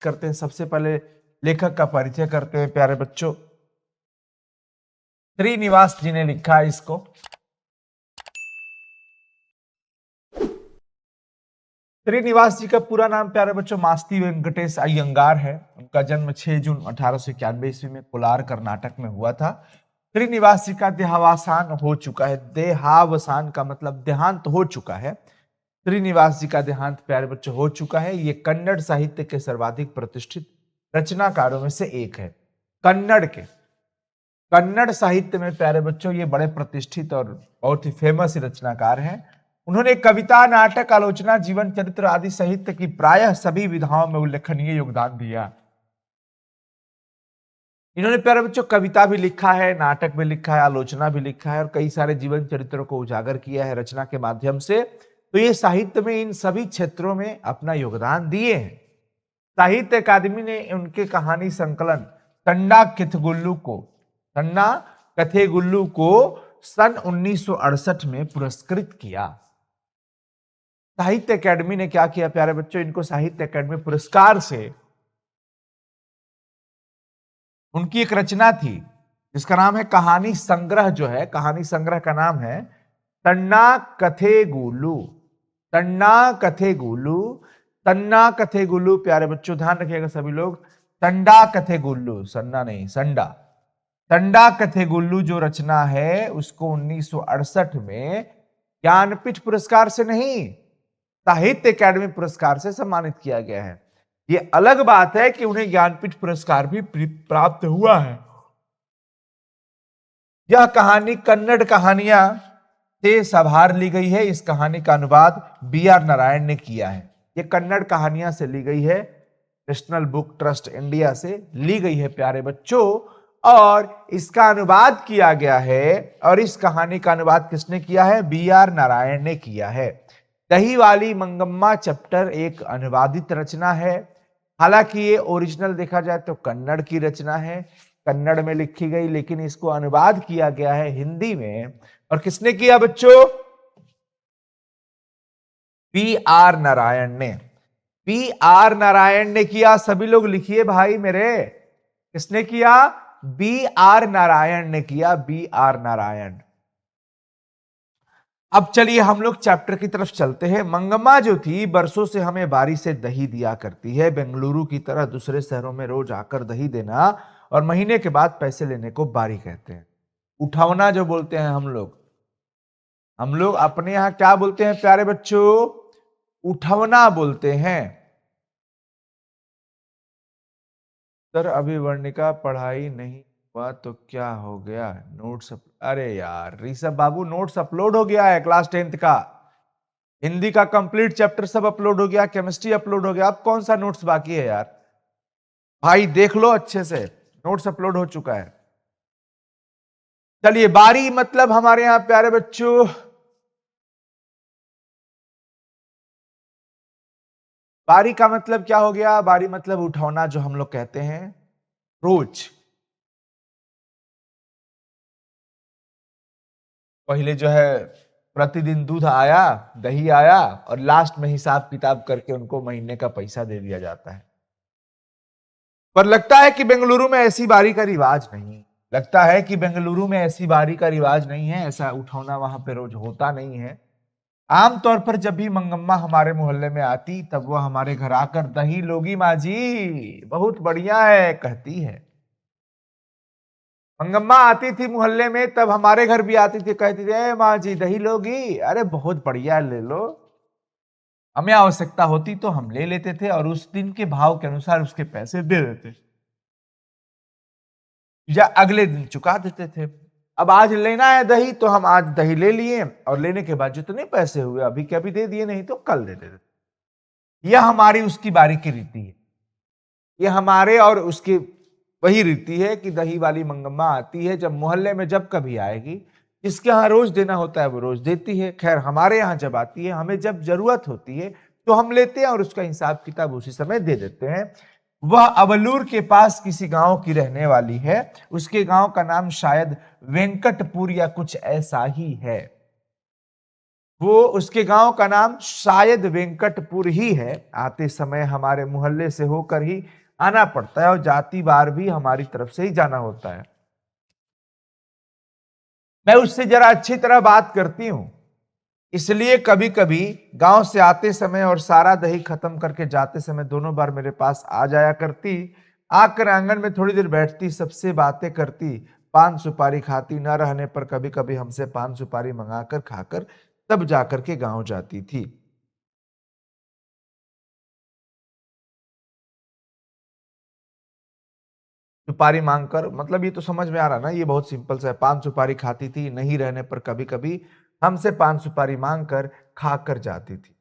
करते हैं। सबसे पहले लेखक का परिचय करते हैं प्यारे बच्चों। श्रीनिवास जी ने लिखा है इसको। श्रीनिवास जी का पूरा नाम प्यारे बच्चों मास्ती वेंकटेश अयंगार है। उनका जन्म 6 जून 1891 ईस्वी में कोलार कर्नाटक में हुआ था। श्रीनिवास जी का देहावसान हो चुका है। देहावसान का मतलब देहांत हो चुका है। श्रीनिवास जी का देहांत प्यारे बच्चों हो चुका है। ये कन्नड़ साहित्य के सर्वाधिक प्रतिष्ठित रचनाकारों में से एक है। कन्नड़ साहित्य में प्यारे बच्चों ये बड़े प्रतिष्ठित और बहुत ही फेमस रचनाकार हैं। उन्होंने कविता, नाटक, आलोचना, जीवन चरित्र आदि साहित्य की प्रायः सभी विधाओं में उल्लेखनीय योगदान दिया। इन्होंने प्यारे बच्चों कविता भी लिखा है, नाटक भी लिखा है, आलोचना भी लिखा है और कई सारे जीवन चरित्रों को उजागर किया है रचना के माध्यम से। तो ये साहित्य में इन सभी क्षेत्रों में अपना योगदान दिए हैं। साहित्य अकादमी ने उनके कहानी संकलन तंडा कथेगुल्लू को सन 1968 में पुरस्कृत किया। साहित्य अकादमी ने क्या किया प्यारे बच्चों, इनको साहित्य अकादमी पुरस्कार से उनकी एक रचना थी जिसका नाम है कहानी संग्रह, जो है कहानी संग्रह का नाम है तन्ना कथेगुल्लू। प्यारे बच्चों ध्यान रखिएगा सभी लोग, तंडा कथेगुल्लू, सन्ना नहीं संडा, तंडा कथेगुल्लू जो रचना है उसको 1968 में ज्ञानपीठ पुरस्कार से नहीं, साहित्य अकादमी पुरस्कार से सम्मानित किया गया है। ये अलग बात है कि उन्हें ज्ञानपीठ पुरस्कार भी प्राप्त हुआ है। यह कहानी कन्नड़ कहानियां से संभार ली गई है। इस कहानी का अनुवाद B.R. नारायण ने किया है। यह कन्नड़ कहानियां से ली गई है, नेशनल बुक ट्रस्ट इंडिया से ली गई है प्यारे बच्चों, और इसका अनुवाद किया गया है। और इस कहानी का अनुवाद किसने किया है? B.R. नारायण ने किया है। दही वाली मंगम्मा चैप्टर एक अनुवादित रचना है। हालांकि ये ओरिजिनल देखा जाए तो कन्नड़ की रचना है, कन्नड़ में लिखी गई, लेकिन इसको अनुवाद किया गया है हिंदी में। और किसने किया बच्चों? B.R. नारायण ने। B.R. नारायण ने किया। सभी लोग लिखिए भाई मेरे, किसने किया? B.R. नारायण ने किया, B.R. नारायण। अब चलिए हम लोग चैप्टर की तरफ चलते हैं। मंगम्मा जो थी बरसों से हमें बारी से दही दिया करती है। बेंगलुरु की तरह दूसरे शहरों में रोज आकर दही देना और महीने के बाद पैसे लेने को बारी कहते हैं। उठावना जो बोलते हैं हम लोग अपने यहां क्या बोलते हैं प्यारे बच्चों? उठवना बोलते हैं। सर अभी वर्णिका पढ़ाई नहीं हुआ तो क्या हो गया? नोट्स अरे यार ऋषभ बाबू, नोट्स अपलोड हो गया है क्लास 10th का, हिंदी का कंप्लीट चैप्टर सब अपलोड हो गया, केमिस्ट्री अपलोड हो गया। अब कौन सा नोट्स बाकी है यार? भाई देख लो अच्छे से, नोट्स अपलोड हो चुका है। चलिए बारी मतलब हमारे यहां प्यारे बच्चों बारी का मतलब क्या हो गया? बारी मतलब उठौना जो हम लोग कहते हैं रोज। पहले जो है प्रतिदिन दूध आया, दही आया और लास्ट में हिसाब किताब करके उनको महीने का पैसा दे दिया जाता है। पर लगता है कि बेंगलुरु में ऐसी बारी का रिवाज नहीं, लगता है कि बेंगलुरु में ऐसी बारी का रिवाज नहीं है, ऐसा उठौना वहां पे रोज होता नहीं है। आमतौर पर जब भी मंगम्मा हमारे मोहल्ले में आती तब वो हमारे घर आकर दही लोगी माँ जी, बहुत बढ़िया है कहती है। मंगम्मा आती थी मोहल्ले में तब हमारे घर भी आती थी, कहती थी ए माँ जी दही लोगी? अरे बहुत बढ़िया ले लो। हमें आवश्यकता होती तो हम ले लेते थे और उस दिन के भाव के अनुसार उसके पैसे दे देते या अगले दिन चुका देते थे। अब आज लेना है दही तो हम आज दही ले लिए और लेने के बाद जितने पैसे हुए अभी के अभी दे दिए, नहीं तो कल दे देते। यह हमारी उसकी बारी की रीति है। यह हमारे और उसकी वही रीति है कि दही वाली मंगम्मा आती है जब मोहल्ले में, जब कभी आएगी, जिसके यहाँ रोज देना होता है वो रोज देती है। खैर हमारे यहाँ जब आती है, हमें जब जरूरत होती है तो हम लेते हैं और उसका हिसाब किताब उसी समय दे देते हैं। वह अवलूर के पास किसी गांव की रहने वाली है। उसके गांव का नाम शायद वेंकटपुर या कुछ ऐसा ही है। वो उसके गांव का नाम शायद वेंकटपुर ही है। आते समय हमारे मोहल्ले से होकर ही आना पड़ता है और जाती बार भी हमारी तरफ से ही जाना होता है। मैं उससे जरा अच्छी तरह बात करती हूं, इसलिए कभी कभी गांव से आते समय और सारा दही खत्म करके जाते समय दोनों बार मेरे पास आ जाया करती। आकर आंगन में थोड़ी देर बैठती, सबसे बातें करती, पान सुपारी खाती, न रहने पर कभी कभी हमसे पान सुपारी मंगाकर खाकर तब जाकर के गांव जाती थी। सुपारी मांगकर मतलब ये तो समझ में आ रहा ना, ये बहुत सिंपल सा है। पान सुपारी खाती थी, नहीं रहने पर कभी कभी हमसे पान सुपारी मांगकर खाकर जाती थी।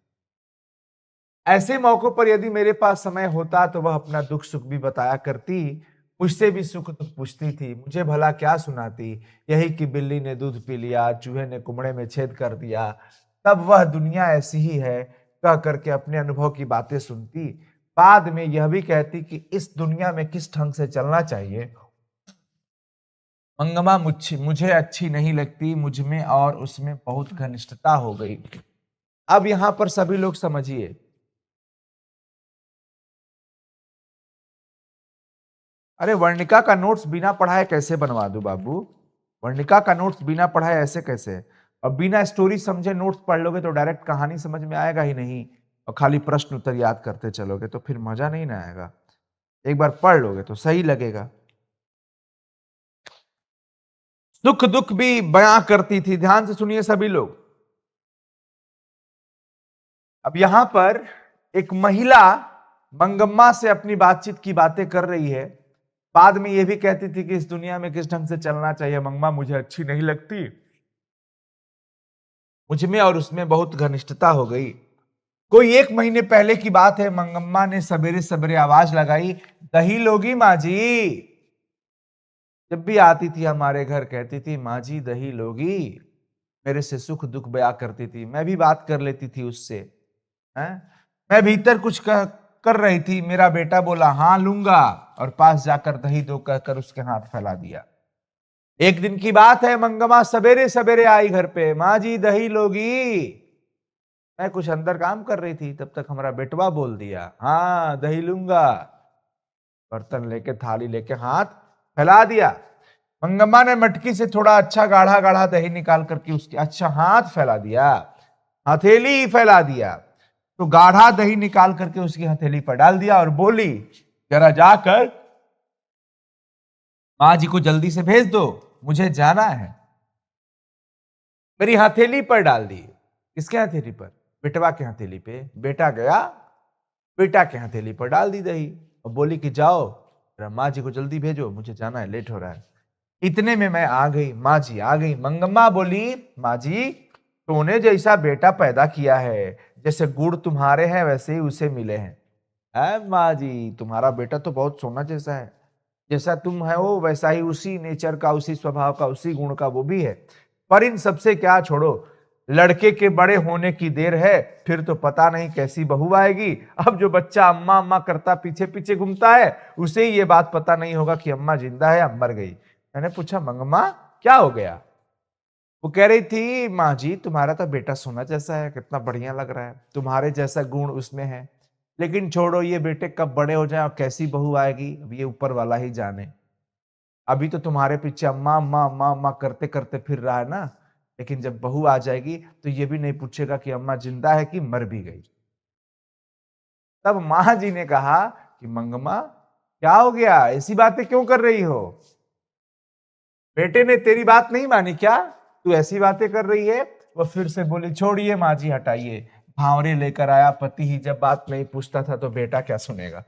ऐसे मौकों पर यदि मेरे पास समय होता तो वह अपना दुख सुख भी बताया करती, मुझसे भी सुख दुख पूछती थी। मुझे भला क्या सुनाती, यही कि बिल्ली ने दूध पी लिया, चूहे ने कुमड़े में छेद कर दिया, तब वह दुनिया ऐसी ही है कह करके अपने अनुभव की बातें सुनती। बाद में यह भी कहती कि इस दुनिया में किस ढंग से चलना चाहिए। मंगमा मुझे मुझे अच्छी नहीं लगती, मुझ में और उसमें बहुत घनिष्ठता हो गई। अब यहां पर सभी लोग समझिए, अरे वर्णिका का नोट्स बिना पढ़ाए कैसे बनवा दूं बाबू? वर्णिका का नोट्स बिना पढ़ाए ऐसे कैसे? और बिना स्टोरी समझे नोट्स पढ़ लोगे तो डायरेक्ट कहानी समझ में आएगा ही नहीं, और खाली प्रश्न उत्तर याद करते चलोगे तो फिर मजा नहीं ना आएगा। एक बार पढ़ लोगे तो सही लगेगा। सुख दुख भी बयां करती थी। ध्यान से सुनिए सभी लोग। अब यहां पर एक महिला मंगम्मा से अपनी बातचीत की बातें कर रही है। बाद में यह भी कहती थी कि इस दुनिया में किस ढंग से चलना चाहिए। मंगम्मा मुझे अच्छी नहीं लगती, मुझ में और उसमें बहुत घनिष्ठता हो गई। कोई 1 महीने पहले की बात है, मंगम्मा ने सवेरे सवेरे आवाज लगाई, दही लोगी माँ जी? जब भी आती थी हमारे घर कहती थी, माँ जी दही लोगी? मेरे से सुख दुख बयां करती थी, मैं भी बात कर लेती थी उससे। हैं? मैं भीतर कुछ कर रही थी, मेरा बेटा बोला हाँ लूंगा, और पास जाकर दही दो कहकर उसके हाथ फैला दिया। एक दिन की बात है, मंगमा सवेरे सवेरे आई घर पे, माँ जी दही लोगी? मैं कुछ अंदर काम कर रही थी, तब तक हमारा बेटवा बोल दिया हाँ दही लूंगा। बर्तन लेके थाली लेके हाथ फैला दिया। मंगम्मा ने मटकी से थोड़ा अच्छा गाढ़ा गाढ़ा दही निकाल करके उसके अच्छा हाथ फैला दिया, हथेली ही फैला दिया। तो गाढ़ा दही निकाल करके उसकी हथेली पर डाल दिया और बोली, जरा जाकर माँ जी को जल्दी से भेज दो, मुझे जाना है। मेरी हथेली पर डाल दी। किसके हथेली पर? बेटवा के हथेली पे। बेटा गया, बेटा के हथेली पर डाल दी दही और बोली कि जाओ जरा माँ जी को जल्दी भेजो, मुझे जाना है, लेट हो रहा है। इतने में मैं आ गई, माँ जी आ गई। मंगम्मा बोली, माँ जी सोने जैसा बेटा पैदा किया है, जैसे गुड़ तुम्हारे हैं वैसे ही उसे मिले हैं। माँ जी तुम्हारा बेटा तो बहुत सोना जैसा है, जैसा तुम है वो वैसा ही उसी नेचर का, उसी स्वभाव का, उसी गुण का वो भी है। पर इन सबसे क्या छोड़ो, लड़के के बड़े होने की देर है, फिर तो पता नहीं कैसी बहू आएगी। अब जो बच्चा अम्मा अम्मा करता पीछे पीछे घूमता है, उसे ही ये बात पता नहीं होगा कि अम्मा जिंदा है या मर गई। मैंने पूछा मंगम्मा क्या हो गया? वो कह रही थी, माँ जी तुम्हारा तो बेटा सोना जैसा है, कितना बढ़िया लग रहा है, तुम्हारे जैसा गुण उसमें है। लेकिन छोड़ो, ये बेटे कब बड़े हो जाए और कैसी बहू आएगी अब ये ऊपर वाला ही जाने। अभी तो तुम्हारे पीछे अम्मा अम्मा अम्मा अम्मा करते करते फिर रहा है ना, लेकिन जब बहू आ जाएगी तो ये भी नहीं पूछेगा कि अम्मा जिंदा है कि मर भी गई। तब माँ जी ने कहा कि मंगम्मा क्या हो गया, ऐसी बातें क्यों कर रही हो? बेटे ने तेरी बात नहीं मानी क्या? तू ऐसी बातें कर रही है? वो फिर से बोली, छोड़िए माँ जी हटाइए, भावरे लेकर आया पति ही जब बात नहीं पूछता था तो बेटा क्या सुनेगा?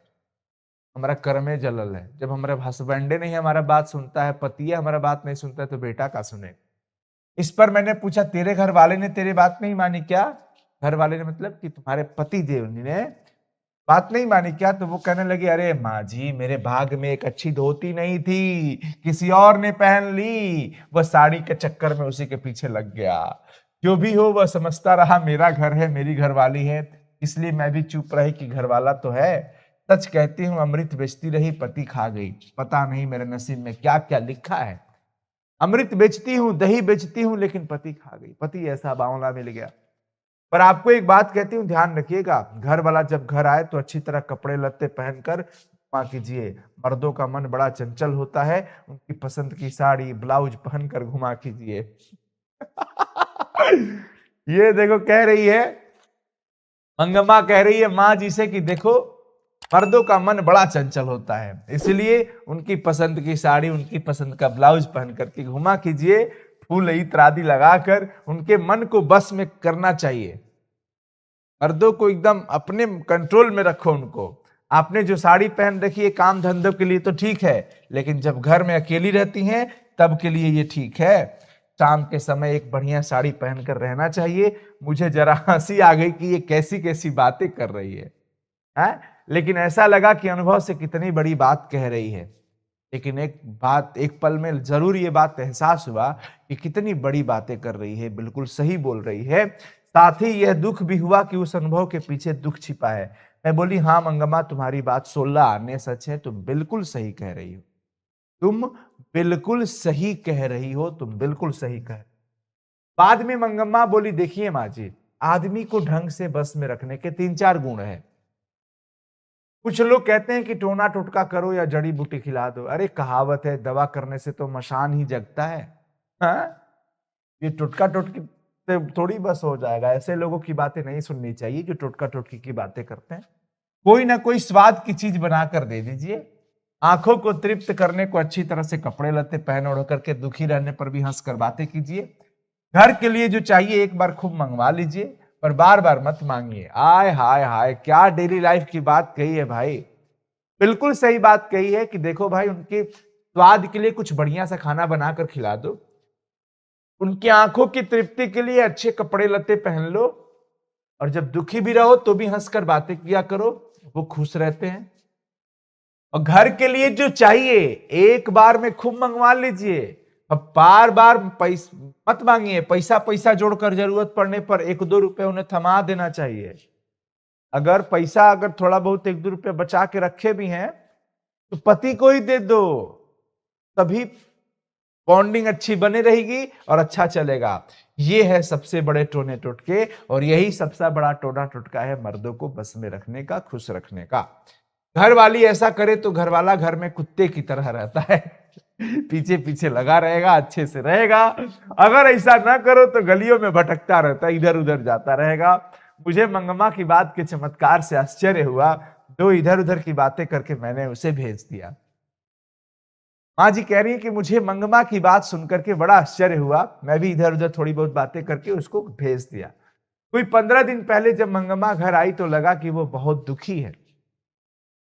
हमारा कर्मे जलल है, जब हमारा हस्बैंडे नहीं हमारा बात सुनता है, पति हमारा बात नहीं सुनता है तो बेटा क्या सुनेगा? इस पर मैंने पूछा, तेरे घर वाले ने तेरी बात नहीं मानी क्या? घर वाले ने मतलब कि तुम्हारे पति देव ने बात नहीं मानी क्या? तो वो कहने लगी, अरे माँ जी मेरे भाग में एक अच्छी धोती नहीं थी, किसी और ने पहन ली, वह साड़ी के चक्कर में उसी के पीछे लग गया। जो भी हो वह समझता रहा मेरा घर है, मेरी घरवाली है, इसलिए मैं भी चुप रही कि घर वाला तो है। सच कहती हूँ, अमृत बेचती रही पति खा गई, पता नहीं मेरे नसीब में क्या क्या लिखा है। अमृत बेचती हूँ, दही बेचती हूँ, लेकिन पति खा गई, पति ऐसा बावला मिल गया। पर आपको एक बात कहती हूँ, ध्यान रखिएगा, घर वाला जब घर आए तो अच्छी तरह कपड़े लत्ते पहनकर घुमा कीजिए। मर्दों का मन बड़ा चंचल होता है, उनकी पसंद की साड़ी ब्लाउज पहनकर घुमा कीजिए। ये देखो कह रही है, मंगम्मा कह रही है माँ जी से कि देखो मर्दों का मन बड़ा चंचल होता है, इसलिए उनकी पसंद की साड़ी उनकी पसंद का ब्लाउज पहन करके घुमा कीजिए, फूल इत्र आदि लगाकर उनके मन को बस में करना चाहिए। मर्दों को एकदम अपने कंट्रोल में रखो उनको। आपने जो साड़ी पहन रखी है काम धंधों के लिए तो ठीक है, लेकिन जब घर में अकेली रहती हैं तब के लिए ये ठीक है। शाम के समय एक बढ़िया साड़ी पहनकर रहना चाहिए। मुझे जरा हंसी आ गई कि ये कैसी कैसी बातें कर रही है? लेकिन ऐसा लगा कि अनुभव से कितनी बड़ी बात कह रही है। लेकिन एक बात, एक पल में जरूर ये बात एहसास हुआ कि कितनी बड़ी बातें कर रही है, बिल्कुल सही बोल रही है। साथ ही यह दुख भी हुआ कि उस अनुभव के पीछे दुख छिपा है। मैं बोली हाँ मंगम्मा, तुम्हारी बात 16 आने सच है, तुम बिल्कुल सही कह रही हो, तुम बिल्कुल सही कह रही हो, तुम बिल्कुल सही कह। बाद में मंगम्मा बोली देखिए माँ जी, आदमी को ढंग से बस में रखने के 3-4 गुण है। कुछ लोग कहते हैं कि टोना टोटका करो या जड़ी बूटी खिला दो। अरे कहावत है, दवा करने से तो मशान ही जगता है। हाँ? ये टोटका टोटकी से थोड़ी बस हो जाएगा। ऐसे लोगों की बातें नहीं सुननी चाहिए जो टोटका टोटकी की बातें करते हैं। कोई ना कोई स्वाद की चीज बनाकर दे दीजिए। आंखों को तृप्त करने को अच्छी तरह से कपड़े लत्ते पहन ओढ़ करके दुखी रहने पर भी हंसकर बातें कीजिए। घर के लिए जो चाहिए एक बार खूब मंगवा लीजिए, पर बार बार मत मांगिए। आय हाय हाय, क्या डेली लाइफ की बात कही है भाई। बिल्कुल सही बात कही है कि देखो भाई, उनके स्वाद के लिए कुछ बढ़िया सा खाना बनाकर खिला दो, उनकी आंखों की तृप्ति के लिए अच्छे कपड़े लत्ते पहन लो, और जब दुखी भी रहो तो भी हंसकर बातें किया करो, वो खुश रहते हैं। और घर के लिए जो चाहिए एक बार में खूब मंगवा लीजिए। अब बार बार पैसा मत मांगिए। पैसा पैसा जोड़कर जरूरत पड़ने पर 1-2 रुपए उन्हें थमा देना चाहिए। अगर पैसा अगर थोड़ा बहुत 1-2 रुपए बचा के रखे भी हैं तो पति को ही दे दो, तभी बॉन्डिंग अच्छी बनी रहेगी और अच्छा चलेगा। ये है सबसे बड़े टोने टोटके, और यही सबसे बड़ा टोना टोटका है मर्दों को बस में रखने का, खुश रखने का। घर वाली ऐसा करे तो घर वाला घर में कुत्ते की तरह रहता है, पीछे पीछे लगा रहेगा, अच्छे से रहेगा। अगर ऐसा ना करो तो गलियों में भटकता रहता है, इधर उधर जाता रहेगा। मुझे मंगम्मा की बात के चमत्कार से आश्चर्य हुआ, दो इधर उधर की बातें करके मैंने उसे भेज दिया। माँ जी कह रही है कि मुझे मंगम्मा की बात सुनकर के बड़ा आश्चर्य हुआ, मैं भी इधर उधर थोड़ी बहुत बातें करके उसको भेज दिया। कोई 15 दिन पहले जब मंगम्मा घर आई तो लगा कि वो बहुत दुखी है।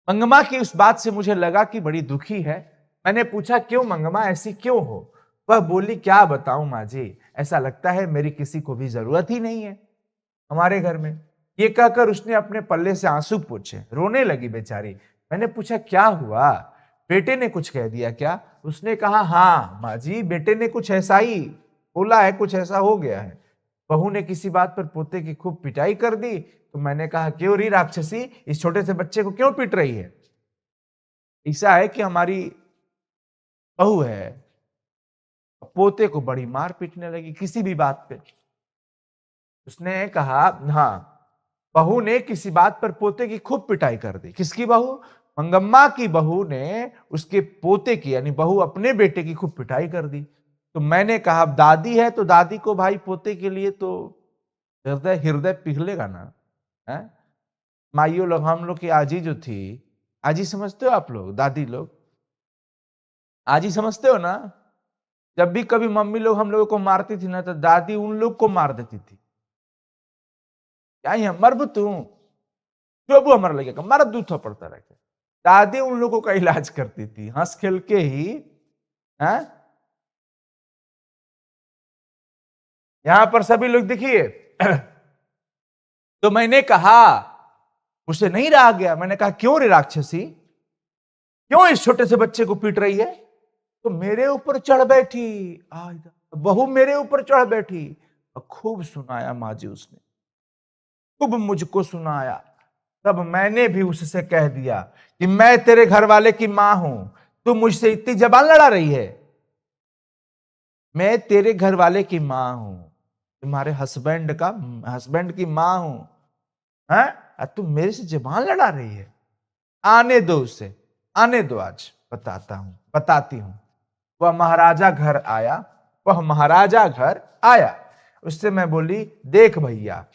मंगम्मा की उस बात से मुझे लगा कि बड़ी दुखी है। मैंने पूछा क्यों मंगम्मा, ऐसी क्यों हो? वह बोली क्या बताऊं माँ जी, ऐसा लगता है मेरी किसी को भी जरूरत ही नहीं है हमारे घर में। ये कहकर उसने अपने पल्ले से आंसू पोंछे, रोने लगी बेचारी। मैंने पूछा क्या हुआ, बेटे ने कुछ कह दिया क्या? उसने कहा हाँ माँ जी, बेटे ने कुछ ऐसा ही बोला है, कुछ ऐसा हो गया है। बहू ने किसी बात पर पोते की खूब पिटाई कर दी। तो मैंने कहा क्यों री राक्षसी, इस छोटे से बच्चे को क्यों पीट रही है? ऐसा है कि हमारी बहू है, पोते को बड़ी मार पीटने लगी किसी भी बात पे। उसने कहा हाँ, बहू ने किसी बात पर पोते की खूब पिटाई कर दी। किसकी बहू? मंगम्मा की बहू ने उसके पोते की, यानी बहू अपने बेटे की खूब पिटाई कर दी। तो मैंने कहा दादी है तो दादी को भाई पोते के लिए तो हृदय हृदय पिघलेगा ना, है? माइयों लोग, हम लोग की आजी जो थी, आजी समझते हो आप लोग, दादी लोग, आजी समझते हो ना? जब भी कभी मम्मी लोग हम लोगों को मारती थी ना, तो दादी उन लोग को मार देती थी। क्या ही मरब तू, जो वो हमारा लगेगा मर दूथा पड़ता रहेगा। दादी उन लोगों का इलाज करती थी हंस खेल के ही, है? यहां पर सभी लोग देखिए। तो मैंने कहा, उसे नहीं रहा गया, मैंने कहा क्यों रे राक्षसी, क्यों इस छोटे से बच्चे को पीट रही है? तो मेरे ऊपर चढ़ बैठी, बहू मेरे ऊपर चढ़ बैठी और खूब सुनाया माँ जी उसने, खूब मुझको सुनाया। तब मैंने भी उससे कह दिया कि मैं तेरे घर वाले की मां हूं, तू मुझसे इतनी जबान लड़ा रही है। मैं तेरे घर वाले की मां हूं, तुम्हारे हस्बैंड की माँ हूं, हैं? तुम मेरे से जबान लड़ा रही है। आने दो उसे, आने दो, आज बताती हूं। वह महाराजा घर आया। उससे मैं बोली, देख भैया,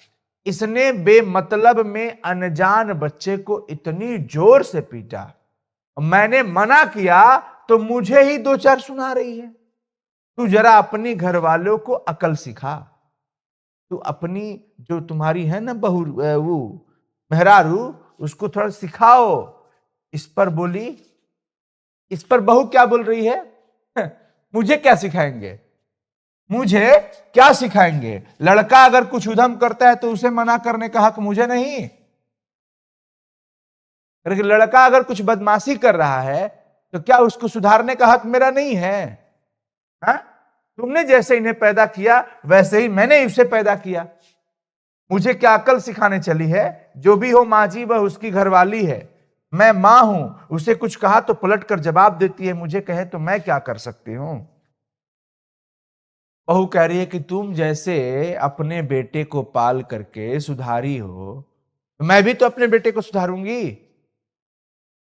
इसने बेमतलब में अनजान बच्चे को इतनी जोर से पीटा, मैंने मना किया तो मुझे ही दो चार सुना रही है। तू जरा अपनी घर वालों को अकल सिखा। तू अपनी जो तुम्हारी है ना बहू, वो मेहरारू, उसको थोड़ा सिखाओ। इस पर बहू क्या बोल रही है? मुझे क्या सिखाएंगे? लड़का अगर कुछ उधम करता है तो उसे मना करने का हक मुझे नहीं। लड़का अगर कुछ बदमाशी कर रहा है तो क्या उसको सुधारने का हक मेरा नहीं है? हा? तुमने जैसे इन्हें पैदा किया वैसे ही मैंने इसे पैदा किया। मुझे क्या अकल सिखाने चली है? जो भी हो माँ जी, वह उसकी घरवाली है। मैं माँ हूं, उसे कुछ कहा तो पलट कर जवाब देती है, मुझे कहे तो मैं क्या कर सकती हूं? बहू कह रही है कि तुम जैसे अपने बेटे को पाल करके सुधारी हो, तो मैं भी तो अपने बेटे को सुधारूंगी।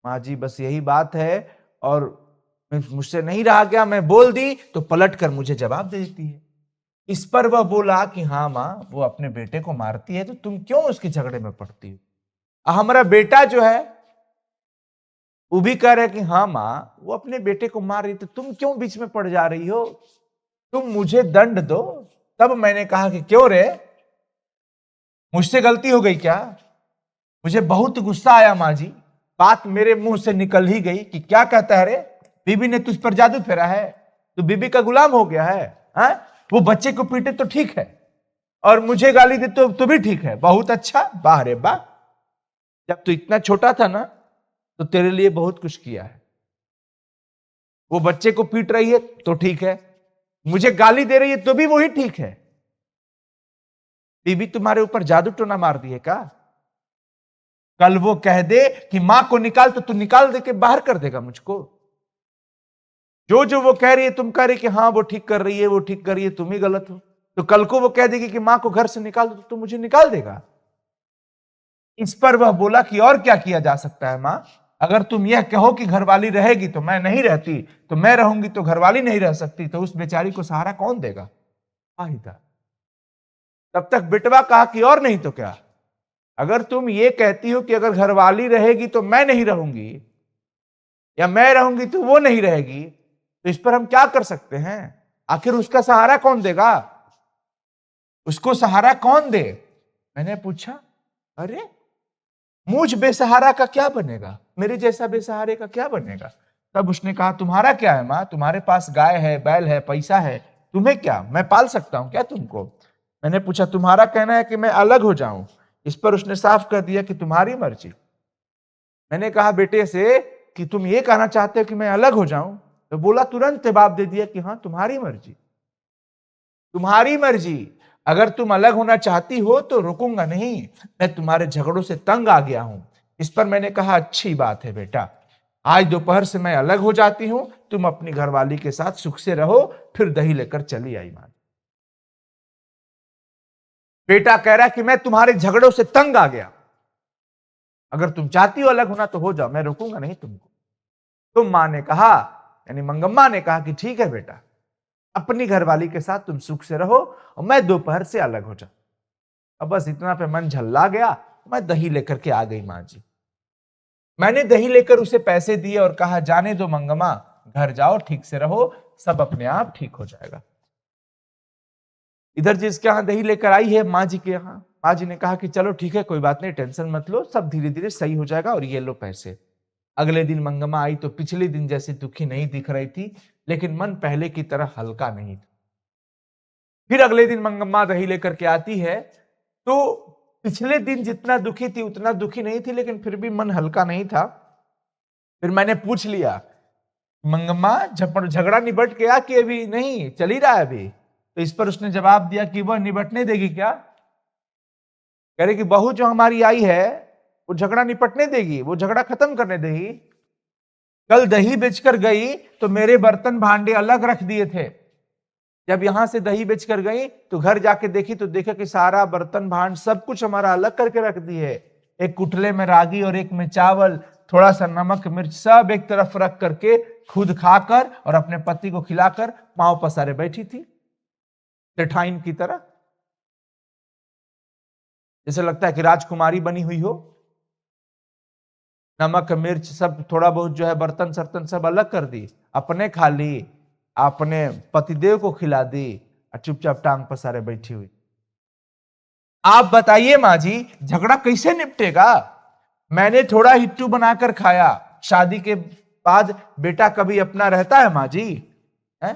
माँ जी बस यही बात है, और मुझसे नहीं रहा गया, मैं बोल दी तो पलट कर मुझे जवाब दे देती है। इस पर वह बोला कि हाँ माँ, वो अपने बेटे को मारती है तो तुम क्यों उसके झगड़े में पड़ती हो? हमारा बेटा जो है वो भी कह रहा है कि हाँ माँ, वो अपने बेटे को मार रही, तो तुम क्यों बीच में पड़ जा रही हो? तुम मुझे दंड दो। तब मैंने कहा कि क्यों रे, मुझसे गलती हो गई क्या? मुझे बहुत गुस्सा आया माँ जी, बात मेरे मुंह से निकल ही गई कि क्या कहता है रे, बीबी ने तुझ पर जादू फेरा है, तू बीबी का गुलाम हो गया है? वो बच्चे को पीटे तो ठीक है, और मुझे गाली दे तो भी ठीक है। बहुत अच्छा, वाह रे वाह, जब तू इतना छोटा था ना तो तेरे लिए बहुत कुछ किया है। वो बच्चे को पीट रही है तो ठीक है, मुझे गाली दे रही है तो भी वही ठीक है। बीबी तुम्हारे ऊपर जादू टोना मार दी है क्या? कल वो कह दे कि मां को निकाल तो तू निकाल दे के बाहर कर देगा मुझको? जो वो कह रही है तुम कह रही कि हाँ वो ठीक कर रही है, वो ठीक कर रही है, तुम ही गलत हो। तो कल को वो कह देगी कि मां को घर से निकाल दो तो तू मुझे निकाल देगा? इस पर वह बोला कि और क्या किया जा सकता है मां, अगर तुम यह कहो कि घरवाली रहेगी तो मैं नहीं रहती, तो मैं रहूंगी तो घरवाली नहीं रह सकती, तो उस बेचारी को सहारा कौन देगा? आहिदा। तब तक बिटवा कहा कि और नहीं तो क्या, अगर तुम ये कहती हो कि अगर घरवाली रहेगी तो मैं नहीं रहूंगी, या मैं रहूंगी तो वो नहीं रहेगी, तो इस पर हम क्या कर सकते हैं? आखिर उसका सहारा कौन देगा? उसको सहारा कौन दे? मैंने पूछा, अरे मुझ बेसहारा का क्या बनेगा, मेरे जैसा बेसहारे का क्या बनेगा? तब उसने कहा, तुम्हारा क्या है मां, तुम्हारे पास गाय है, बैल है, पैसा है, तुम्हें क्या, मैं पाल सकता हूं क्या तुमको? मैंने पूछा, तुम्हारा कहना है कि मैं अलग हो जाऊं? इस पर उसने साफ कर दिया कि तुम्हारी मर्जी। मैंने कहा बेटे से कि तुम ये कहना चाहते हो कि मैं अलग हो जाऊं? तो बोला, तुरंत जवाब दे दिया कि हाँ तुम्हारी मर्जी, तुम्हारी मर्जी। अगर तुम अलग होना चाहती हो तो रुकूंगा नहीं, मैं तुम्हारे झगड़ों से तंग आ गया हूं। इस पर मैंने कहा, अच्छी बात है बेटा, आज दोपहर से मैं अलग हो जाती हूं, तुम अपनी घरवाली के साथ सुख से रहो। फिर दही लेकर चली आई मां। बेटा कह रहा है कि मैं तुम्हारे झगड़ों से तंग आ गया, अगर तुम चाहती हो अलग होना तो हो जाओ, मैं रोकूंगा नहीं तुमको। तो मां ने कहा, यानी मंगम्मा ने कहा कि ठीक है बेटा, अपनी घरवाली के साथ तुम सुख से रहो और मैं दोपहर से अलग हो जाऊं। अब बस इतना पे मन झल्ला गया, मैं दही लेकर के आ गई मां जी। मैंने दही लेकर उसे पैसे दिए और कहा, जाने दो मंगम्मा, घर जाओ, ठीक से रहो, सब अपने आप ठीक हो जाएगा। इधर जिसके यहां दही लेकर आई है माँ जी के यहां, माँ जी ने कहा कि चलो ठीक है, कोई बात नहीं, टेंशन मत लो, सब धीरे धीरे सही हो जाएगा, और ये लो पैसे। अगले दिन मंगम्मा आई तो पिछले दिन जैसी दुखी नहीं दिख रही थी, लेकिन मन पहले की तरह हल्का नहीं था। फिर अगले दिन मंगम्मा दही लेकर के आती है, तो पिछले दिन जितना दुखी थी उतना दुखी नहीं थी, लेकिन फिर भी मन हल्का नहीं था। फिर मैंने पूछ लिया, मंगम्मा झगड़ा निबट गया कि अभी नहीं चल ही रहा है अभी? तो इस पर उसने जवाब दिया कि वह निबटने देगी क्या? कह रही कि बहू जो हमारी आई है वो झगड़ा निपटने देगी, वो झगड़ा खत्म करने देगी। कल दही बेचकर गई तो मेरे बर्तन भांडे अलग रख दिए थे, जब यहां से दही बेच कर गई तो घर जाके देखी तो देखा कि सारा बर्तन भांड सब कुछ हमारा अलग करके रख दी है। एक कुटले में रागी और एक में चावल, थोड़ा सा नमक मिर्च सब एक तरफ रख करके खुद खाकर और अपने पति को खिलाकर पांव पसारे बैठी थी जेठाइन की तरह, जैसे लगता है कि राजकुमारी बनी हुई हो। नमक मिर्च सब थोड़ा बहुत जो है बर्तन सर्तन सब अलग कर दी, अपने खा ली, अपने पतिदेव को खिला दी और चुपचाप टांग पसारे बैठी हुई। आप बताइए माँ जी, झगड़ा कैसे निपटेगा? मैंने थोड़ा हिट्टू बनाकर खाया, शादी के बाद बेटा कभी अपना रहता है माँ जी? है?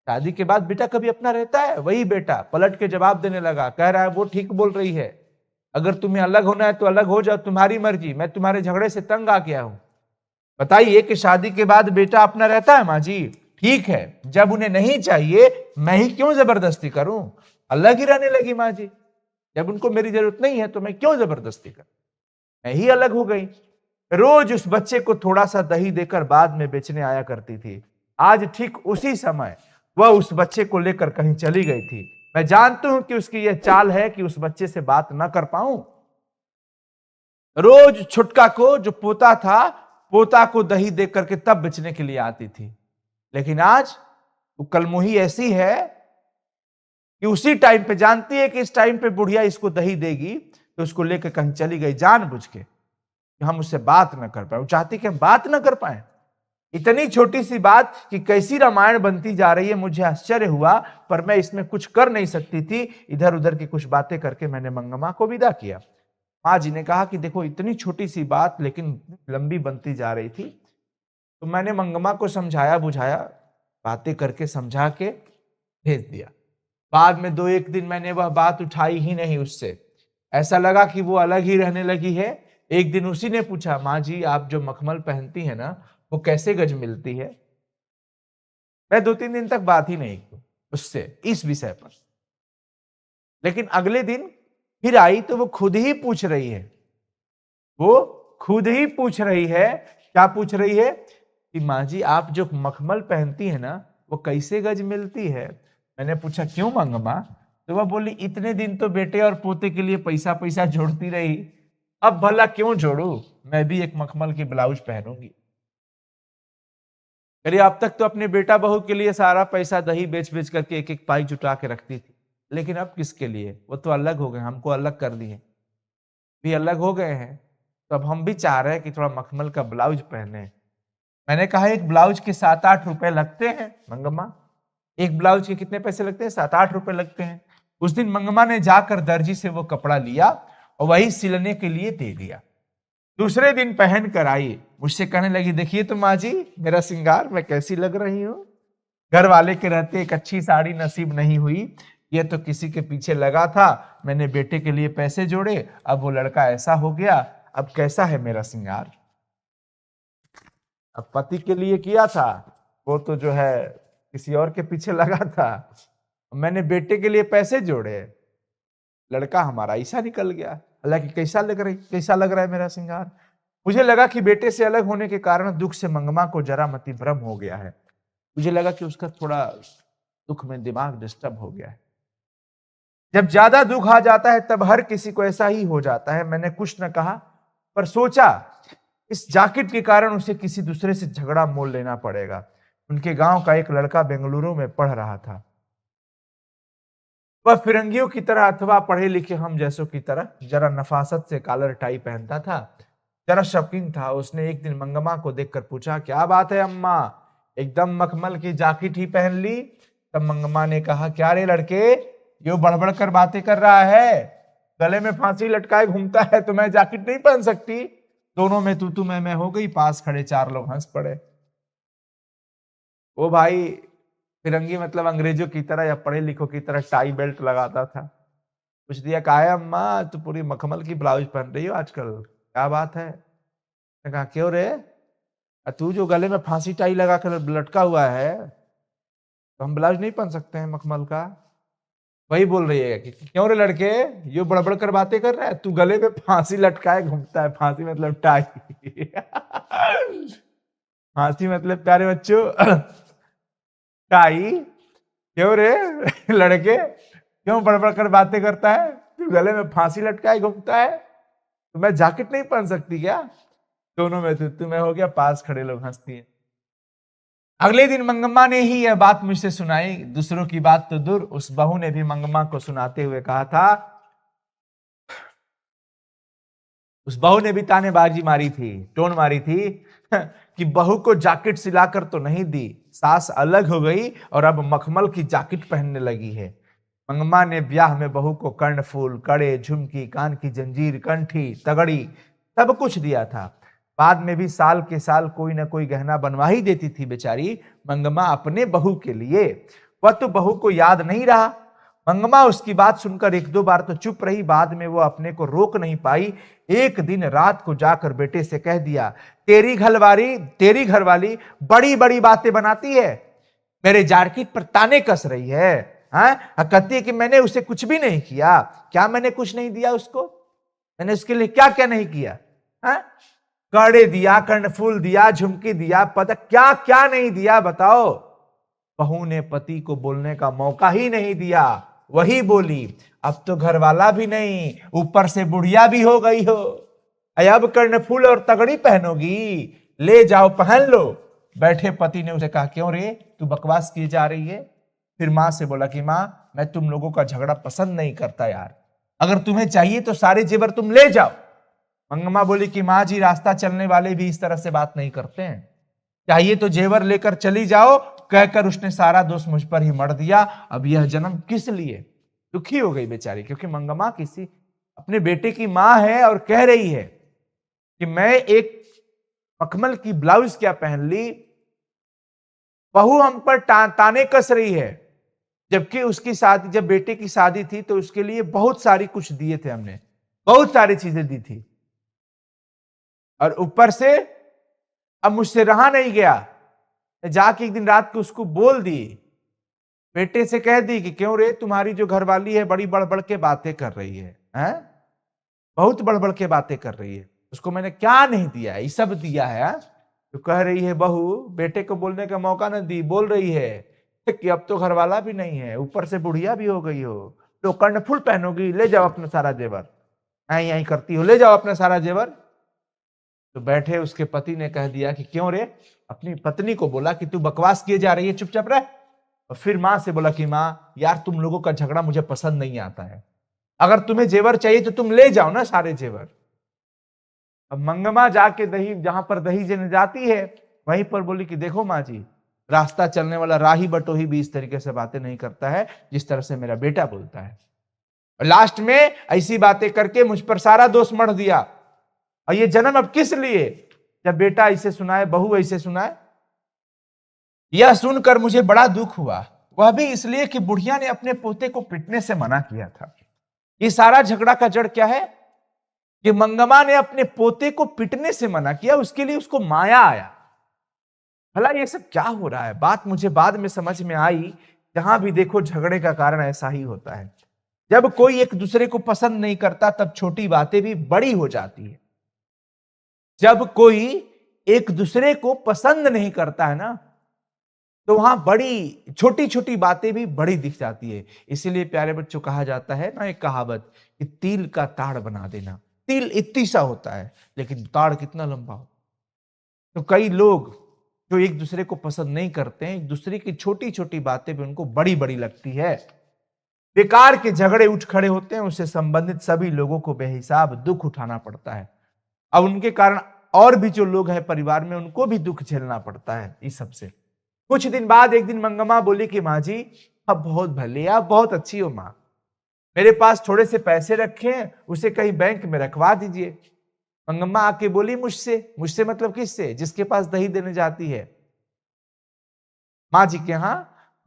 शादी के बाद बेटा कभी अपना रहता है? वही बेटा पलट के जवाब देने लगा, कह रहा है वो ठीक बोल रही है, अगर तुम्हें अलग होना है तो अलग हो जाओ, तुम्हारी मर्जी, मैं तुम्हारे झगड़े से तंग आ गया हूं। बताइए कि शादी के बाद बेटा अपना रहता है माँ जी? ठीक है, जब उन्हें नहीं चाहिए मैं ही क्यों जबरदस्ती करूं? अलग ही रहने लगी माँ जी, जब उनको मेरी जरूरत नहीं है तो मैं क्यों जबरदस्ती करूं? मैं ही अलग हो गई। रोज उस बच्चे को थोड़ा सा दही देकर बाद में बेचने आया करती थी। आज ठीक उसी समय वह उस बच्चे को लेकर कहीं चली गई थी। मैं जानती हूं कि उसकी यह चाल है कि उस बच्चे से बात ना कर पाऊं। रोज छुटका को जो पोता था, पोता को दही दे करके तब बेचने के लिए आती थी, लेकिन आज वो कलमुही ऐसी है कि उसी टाइम पे जानती है कि इस टाइम पे बुढ़िया इसको दही देगी, तो उसको लेकर कहीं चली गई जानबूझ के कि हम उससे बात ना कर पाए। वो चाहती कि हम बात ना कर पाए। इतनी छोटी सी बात कि कैसी रामायण बनती जा रही है, मुझे आश्चर्य हुआ, पर मैं इसमें कुछ कर नहीं सकती थी। इधर उधर की कुछ बातें करके मैंने मंगम्मा को विदा किया। माँ जी ने कहा कि देखो इतनी छोटी सी बात लेकिन लंबी बनती जा रही थी, तो मैंने मंगम्मा को समझाया बुझाया, बातें करके समझा के भेज दिया। बाद में 2-1 दिन मैंने वह बात उठाई ही नहीं उससे, ऐसा लगा कि वो अलग ही रहने लगी है। एक दिन उसी ने पूछा, माँ जी आप जो मखमल पहनती है ना वो कैसे गज मिलती है? मैं 2-3 दिन तक बात ही नहीं की उससे इस विषय पर, लेकिन अगले दिन फिर आई तो वो खुद ही पूछ रही है, वो खुद ही पूछ रही है। क्या पूछ रही है? कि माँ जी आप जो मखमल पहनती है ना वो कैसे गज मिलती है? मैंने पूछा क्यों मंगम्मा? तो वह बोली इतने दिन तो बेटे और पोते के लिए पैसा पैसा जोड़ती रही, अब भला क्यों जोड़ू, मैं भी एक मखमल की ब्लाउज पहनूंगी। अरे अब तक तो अपने बेटा बहू के लिए सारा पैसा दही बेच बेच करके एक एक पाई जुटा के रखती थी, लेकिन अब किसके लिए? वो तो अलग हो गए, हमको अलग कर दिए, भी अलग हो गए हैं, तो अब हम भी चाह रहे हैं कि थोड़ा मखमल का ब्लाउज पहने। मैंने कहा एक ब्लाउज के 7-8 रुपए लगते हैं मंगम्मा। एक ब्लाउज के कितने पैसे लगते हैं? 7-8 रुपए लगते हैं। उस दिन मंगम्मा ने जाकर दर्जी से वो कपड़ा लिया और वही सिलने के लिए दे दिया। दूसरे दिन पहन कर आई, मुझसे कहने लगी देखिए तो माँ जी मेरा श्रृंगार, मैं कैसी लग रही हूँ। घर वाले के रहते एक अच्छी साड़ी नसीब नहीं हुई, ये तो किसी के पीछे लगा था, मैंने बेटे के लिए पैसे जोड़े, अब वो लड़का ऐसा हो गया, अब कैसा है मेरा श्रृंगार? अब पति के लिए किया था, वो तो जो है किसी और के पीछे लगा था, मैंने बेटे के लिए पैसे जोड़े, लड़का हमारा ऐसा निकल गया। हालांकि कैसा लग रहा है मेरा श्रृंगार? मुझे लगा कि बेटे से अलग होने के कारण दुख से मंगम्मा को जरा मति भ्रम हो गया है। मुझे लगा कि उसका थोड़ा दुख में दिमाग डिस्टर्ब हो गया है। जब ज्यादा दुख आ जाता है तब हर किसी को ऐसा ही हो जाता है। मैंने कुछ न कहा, पर सोचा इस जैकेट के कारण उसे किसी दूसरे से झगड़ा मोल लेना पड़ेगा। उनके गांव का एक लड़का बेंगलुरु में पढ़ रहा था। वह फिरंगियों की तरह अथवा पढ़े लिखे हम जैसों की तरह जरा नफासत से कॉलर टाई पहनता था, जरा शौकीन था। उसने एक दिन मंगम्मा को देखकर पूछा, क्या बात है अम्मा, एकदम मखमल की जैकेट ही पहन ली? तब मंगम्मा ने कहा, क्या रे लड़के, यो बड़बड़ कर बातें कर रहा है, गले में फांसी लटकाए घूमता है तो मैं जैकेट नहीं पहन सकती? दोनों में तू मैं हो गई। पास खड़े 4 लोग हंस पड़े। ओ भाई, फिरंगी मतलब अंग्रेजों की तरह या पढ़े लिखों की तरह टाई बेल्ट लगाता था। पूछ दिया, का है अम्मा, तू पूरी मखमल की ब्लाउज पहन रही हो आजकल, क्या बात है? मैं कहा क्यों रे, तू जो गले में फांसी टाई लगा कर लटका हुआ है, तो हम ब्लाउज नहीं पहन सकते हैं मखमल का? वही बोल रही है कि क्यों रे लड़के, यो बड़बड़ कर बातें कर रहा है, तू गले में फांसी लटकाए घूमता है। फांसी मतलब टाई। फांसी मतलब प्यारे बच्चों टाई। क्यों रे लड़के, क्यों बड़बड़ कर बातें करता है? तू गले में फांसी लटकाए घूमता है, तो मैं जैकेट नहीं पहन सकती क्या? दोनों में तू मैं हो गया पास, खड़े लोग हंसती है। अगले दिन मंगम्मा ने ही यह बात मुझसे सुनाई। दूसरों की बात तो दूर, उस बहू ने भी मंगम्मा को सुनाते हुए कहा था, उस बहू ने भी तानेबाजी मारी थी, टोन मारी थी कि बहू को जैकेट सिलाकर तो नहीं दी, सास अलग हो गई और अब मखमल की जैकेट पहनने लगी है। मंगम्मा ने ब्याह में बहू को कर्णफूल, कड़े, झुमकी, कान की जंजीर, कंठी, तगड़ी सब कुछ दिया था। बाद में भी साल के साल कोई ना कोई गहना बनवा ही देती थी बेचारी मंगम्मा अपने बहू के लिए। वह तो बहू को याद नहीं रहा। मंगम्मा उसकी बात सुनकर एक दो बार तो चुप रही, बाद में वो अपने को रोक नहीं पाई। एक दिन रात को जाकर बेटे से कह दिया, तेरी घरवाली बड़ी बड़ी बातें बनाती है, मेरे जैकेट पर ताने कस रही है। कहती है कि मैंने उसे कुछ भी नहीं किया। क्या मैंने कुछ नहीं दिया उसको? मैंने उसके लिए क्या क्या नहीं किया? कड़े दिया, कर्णफूल दिया, झुमकी दिया, पता क्या क्या नहीं दिया बताओ? बहू ने पति को बोलने का मौका ही नहीं दिया। वही बोली, अब तो घरवाला भी नहीं, ऊपर से बुढ़िया भी हो गई हो, अब कर्णफूल और तगड़ी पहनोगी, ले जाओ पहन लो। बैठे पति ने उसे कहा, क्यों रे तू बकवास किए जा रही है? फिर मां से बोला कि मां, मैं तुम लोगों का झगड़ा पसंद नहीं करता यार, अगर तुम्हें चाहिए तो सारे जेवर तुम ले जाओ। मंगम्मा बोली कि मां जी, रास्ता चलने वाले भी इस तरह से बात नहीं करते हैं, चाहिए तो जेवर लेकर चली जाओ। कहकर उसने सारा दोष मुझ पर ही मढ़ दिया। अब यह जन्म किस लिए? दुखी हो गई बेचारी, क्योंकि मंगम्मा किसी अपने बेटे की मां है और कह रही है कि मैं एक मखमल की ब्लाउज क्या पहन ली, बहू हम पर ताने कस रही है। जबकि उसकी शादी, जब बेटे की शादी थी तो उसके लिए बहुत सारी कुछ दिए थे हमने, बहुत सारी चीजें दी थी, और ऊपर से अब मुझसे रहा नहीं गया, जाके एक दिन रात को उसको बोल दी, बेटे से कह दी कि क्यों रे, तुम्हारी जो घरवाली है बड़ी बड़बड़ के बातें कर रही है, बहुत बड़बड़ के बातें कर रही है, उसको मैंने क्या नहीं दिया है, ये सब दिया है। तो कह रही है बहू, बेटे को बोलने का मौका न दी, बोल रही है कि अब तो घरवाला भी नहीं है, ऊपर से बुढ़िया भी हो गई हो, तो कर्णफूल पहनोगी, ले जाओ अपना सारा जेवर, यही करती हो, ले जाओ अपना सारा जेवर। तो बैठे उसके पति ने कह दिया कि क्यों रे, अपनी पत्नी को बोला कि तू बकवास किए जा रही है, चुपचाप रह। और फिर मां से बोला कि मां यार, तुम लोगों का झगड़ा मुझे पसंद नहीं आता है, अगर तुम्हें जेवर चाहिए तो तुम ले जाओ ना सारे जेवर। अब मंगम्मा जाके दही, जहां पर दही जन जाती है वहीं पर बोली कि देखो मां जी, रास्ता चलने वाला राही बटोही भी इस तरीके से बातें नहीं करता है जिस तरह से मेरा बेटा बोलता है। और लास्ट में ऐसी बातें करके मुझ पर सारा दोष मढ़ दिया। और ये जन्म अब किस लिए, जब बेटा ऐसे सुनाए, बहू ऐसे सुनाए। यह सुनकर मुझे बड़ा दुख हुआ, वह भी इसलिए कि बुढ़िया ने अपने पोते को पिटने से मना किया था। ये सारा झगड़ा का जड़ क्या है कि मंगम्मा ने अपने पोते को पिटने से मना किया, उसके लिए उसको माया आया। भला ये सब क्या हो रहा है? बात मुझे बाद में समझ में आई, जहां भी देखो झगड़े का कारण ऐसा ही होता है। जब कोई एक दूसरे को पसंद नहीं करता तब छोटी बातें भी बड़ी हो जाती है। जब कोई एक दूसरे को पसंद नहीं करता है ना, तो वहां बड़ी छोटी छोटी बातें भी बड़ी दिख जाती है। इसीलिए प्यारे बच्चों, कहा जाता है ना एक कहावत कि तिल का ताड़ बना देना। तिल इतनी सा होता है लेकिन ताड़ कितना लंबा हो। तो कई लोग जो एक दूसरे को पसंद नहीं करते हैं, एक दूसरे की छोटी छोटी बातें भी उनको बड़ी बड़ी लगती है। बेकार के झगड़े उठ खड़े होते हैं, उससे संबंधित सभी लोगों को बेहिसाब दुख उठाना पड़ता है। अब उनके कारण और भी जो लोग हैं परिवार में, उनको भी दुख झेलना पड़ता है इस सबसे। कुछ दिन बाद एक दिन मंगम्मा बोली कि मां जी, अब बहुत भले, आप बहुत अच्छी हो मां, मेरे पास थोड़े से पैसे रखे हैं, उसे कहीं बैंक में रखवा दीजिए। मंगम्मा आके बोली मुझसे, मुझसे मतलब किससे? जिसके पास दही देने जाती है, माँ जी के यहाँ।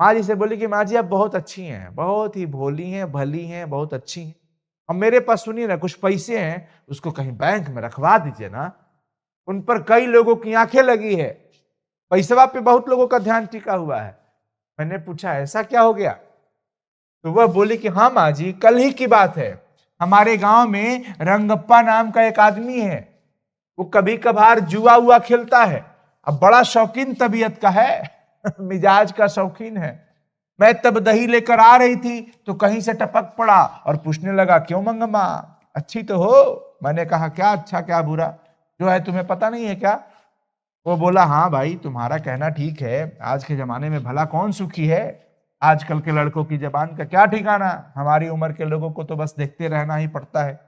माँ जी से बोली कि माँ जी आप बहुत अच्छी हैं, बहुत ही भोली हैं, भली हैं, बहुत अच्छी हैं, और मेरे पास सुनिए ना कुछ पैसे हैं, उसको कहीं बैंक में रखवा दीजिए ना। उन पर कई लोगों की आंखें लगी है, पैसवा पे बहुत लोगों का ध्यान टिका हुआ है। मैंने पूछा ऐसा क्या हो गया? तो वह बोली कि हाँ माँ जी, कल ही की बात है, हमारे गांव में रंगप्पा नाम का एक आदमी है, वो कभी कभार जुआ हुआ खेलता है, अब बड़ा शौकीन तबीयत का है मिजाज का शौकीन है। मैं तब दही लेकर आ रही थी तो कहीं से टपक पड़ा और पूछने लगा, क्यों मंगम्मा, अच्छी तो हो? मैंने कहा, क्या अच्छा क्या बुरा, जो है तुम्हें पता नहीं है क्या? वो बोला, हाँ भाई तुम्हारा कहना ठीक है, आज के जमाने में भला कौन सुखी है? आजकल के लड़कों की जबान का क्या ठिकाना, हमारी उम्र के लोगों को तो बस देखते रहना ही पड़ता है,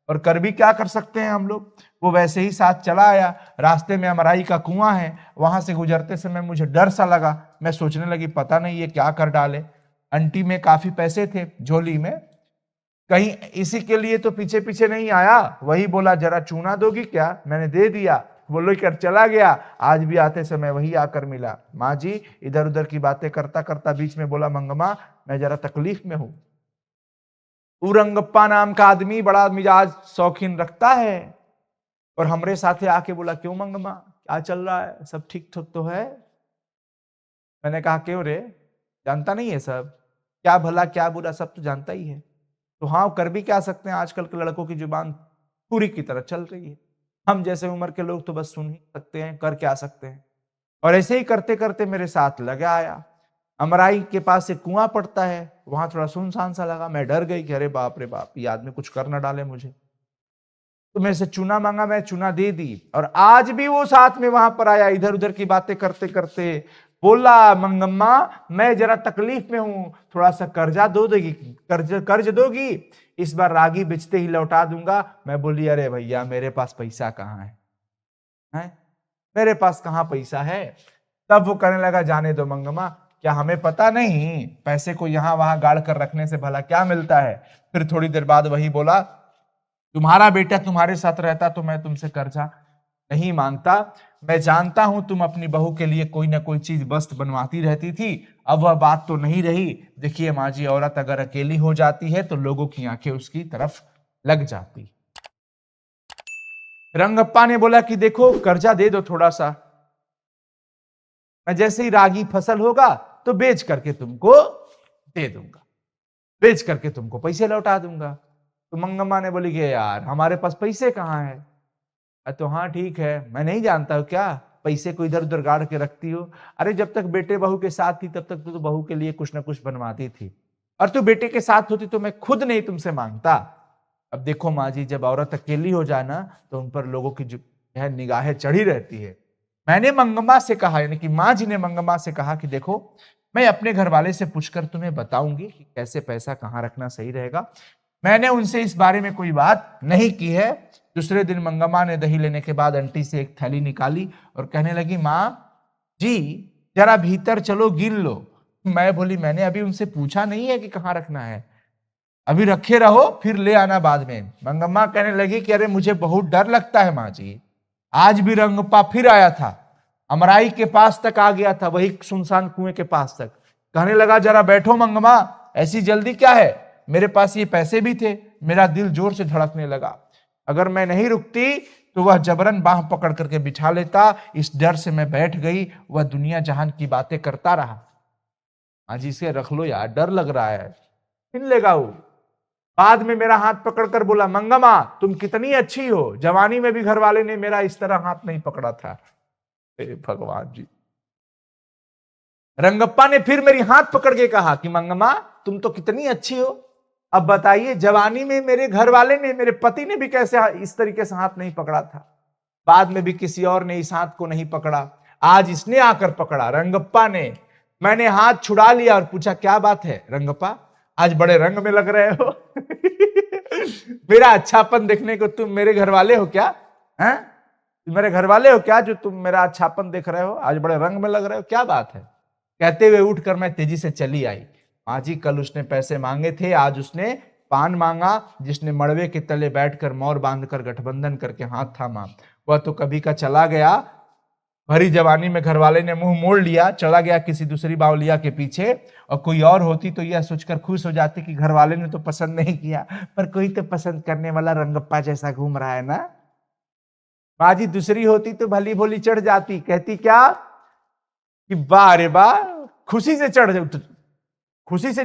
और कर भी क्या कर सकते हैं हम लोग। वो वैसे ही साथ चला आया, रास्ते में अमराई का कुआं है, वहां से गुजरते समय मुझे डर सा लगा, मैं सोचने लगी पता नहीं ये क्या कर डाले। आंटी में काफी पैसे थे झोली में, कहीं इसी के लिए तो पीछे पीछे नहीं आया। वही बोला, जरा चूना दोगी क्या? मैंने दे दिया, वो लेकर चला गया। आज भी आते समय वही आकर मिला। माँ जी इधर उधर की बातें करता करता बीच में बोला, मंगम्मा मैं जरा तकलीफ में हूं। रंगप्पा नाम का आदमी बड़ा मिजाज शौकीन रखता है, और हमरे साथे आके बोला, क्यों मंगम्मा, क्या चल रहा है, सब ठीक ठाक तो है? मैंने कहा, क्यों रे, जानता नहीं है सब, क्या भला क्या बुरा सब तो जानता ही है। तो हाँ, कर भी क्या सकते हैं, आजकल के लड़कों की जुबान पूरी की तरह चल रही है, हम जैसे उम्र के लोग तो बस सुन ही सकते हैं, कर क्या सकते हैं। और ऐसे ही करते करते मेरे साथ लगा आया। अमराई के पास एक कुआं पड़ता है, वहां थोड़ा सुनसान सा लगा। मैं डर गई कि अरे बाप रे बाप, ये आदमी कुछ कर ना डाले मुझे। तो मेरे से चूना मांगा, मैं चूना दे दी, और आज भी वो साथ में वहां पर आया, इधर उधर की बातें करते करते बोला, मंगम्मा मैं जरा तकलीफ में हूं, थोड़ा सा कर्जा दो देगी, कर्ज दोगी, इस बार रागी बेचते ही लौटा दूंगा। मैं बोली, अरे भैया मेरे पास पैसा कहाँ है? मेरे पास कहाँ पैसा है? तब वो कहने लगा, जाने दो मंगम्मा, क्या हमें पता नहीं पैसे को यहां वहां गाड़ कर रखने से भला क्या मिलता है। फिर थोड़ी देर बाद वही बोला, तुम्हारा बेटा तुम्हारे साथ रहता तो मैं तुमसे कर्जा नहीं मांगता, मैं जानता हूं तुम अपनी बहू के लिए कोई ना कोई चीज वस्त्र बनवाती रहती थी, अब वह बात तो नहीं रही। देखिए माँ जी, औरत अगर अकेली हो जाती है तो लोगों की आंखें उसकी तरफ लग जाती। रंगप्पा ने बोला कि देखो कर्जा दे दो थोड़ा सा, मैं जैसे ही रागी फसल होगा तो बेच करके तुमको दे दूंगा, बेच करके तुमको पैसे लौटा दूंगा। तो मंगम्मा ने बोली कि यार हमारे पास पैसे कहाँ है? तो हाँ ठीक है, मैं नहीं जानता हूँ क्या पैसे को इधर उधर गाड़ के रखती हो। अरे जब तक बेटे बहू के साथ थी तब तक तो बहू के लिए कुछ ना कुछ बनवाती थी, और तू बेटे के साथ होती तो मैं खुद नहीं तुमसे मांगता। अब देखो माँ जी, जब औरत अकेली हो जाए ना तो उन पर लोगों की जो है निगाहें चढ़ी रहती है। मैंने मंगम्मा से कहा, यानी कि माँ जी ने मंगम्मा से कहा कि देखो मैं अपने घर वाले से पूछकर तुम्हें बताऊंगी कि कैसे पैसा कहाँ रखना सही रहेगा। मैंने उनसे इस बारे में कोई बात नहीं की है। दूसरे दिन मंगम्मा ने दही लेने के बाद आंटी से एक थैली निकाली और कहने लगी, माँ जी जरा भीतर चलो गिन लो। मैं बोली, मैंने अभी उनसे पूछा नहीं है कि कहाँ रखना है, अभी रखे रहो फिर ले आना बाद में। मंगम्मा कहने लगी कि अरे मुझे बहुत डर लगता है माँ जी, आज भी रंगप्पा फिर आया था, अमराई के पास तक आ गया था, वही सुनसान कुएं के पास तक। कहने लगा, जरा बैठो मंगम्मा, ऐसी जल्दी क्या है, मेरे पास ये पैसे भी थे। मेरा दिल जोर से धड़कने लगा, अगर मैं नहीं रुकती तो वह जबरन बाह पकड़ करके बिठा लेता। इस डर से मैं बैठ गई, वह दुनिया जहान की बातें करता रहा। आज इसे रख लो यार, डर लग रहा है, छीन लेगा वो। बाद में मेरा हाथ पकड़कर बोला, मंगम्मा तुम कितनी अच्छी हो, जवानी में भी घर वाले ने मेरा इस तरह हाथ नहीं पकड़ा था। भगवान जी। रंगप्पा ने फिर मेरी हाथ पकड़ के कहा कि मंगम्मा तुम तो कितनी अच्छी हो, अब बताइए जवानी में मेरे घर वाले ने, मेरे पति ने भी कैसे इस तरीके से हाथ नहीं पकड़ा था, बाद में भी किसी और ने इस हाथ को नहीं पकड़ा, आज इसने आकर पकड़ा, रंगप्पा ने। मैंने हाथ छुड़ा लिया और पूछा, क्या बात है रंगप्पा, आज बड़े रंग में लग रहे हो। मेरा अच्छापन देखने को तुम मेरे घर वाले हो क्या? हैं? मेरे घर वाले हो क्या जो तुम मेरा अच्छापन देख रहे हो, आज बड़े रंग में लग रहे हो, क्या बात है? कहते हुए उठकर मैं तेजी से चली आई। माँ जी कल उसने पैसे मांगे थे, आज उसने पान मांगा, जिसने मड़वे के तले बैठकर मोर बांधकर गठबंधन करके हाथ थामा, वह तो कभी का चला गया। भरी जवानी में घरवाले ने मुंह मोड़ लिया, चला गया किसी दूसरी बावलिया के पीछे। और कोई और होती तो यह सोचकर खुश हो जाती कि घरवाले ने तो पसंद नहीं किया, पर कोई तो पसंद करने वाला रंगप्पा जैसा घूम रहा है ना। माँ जी दूसरी होती तो भली भोली चढ़ जाती, कहती क्या कि वाह रे वाह, खुशी से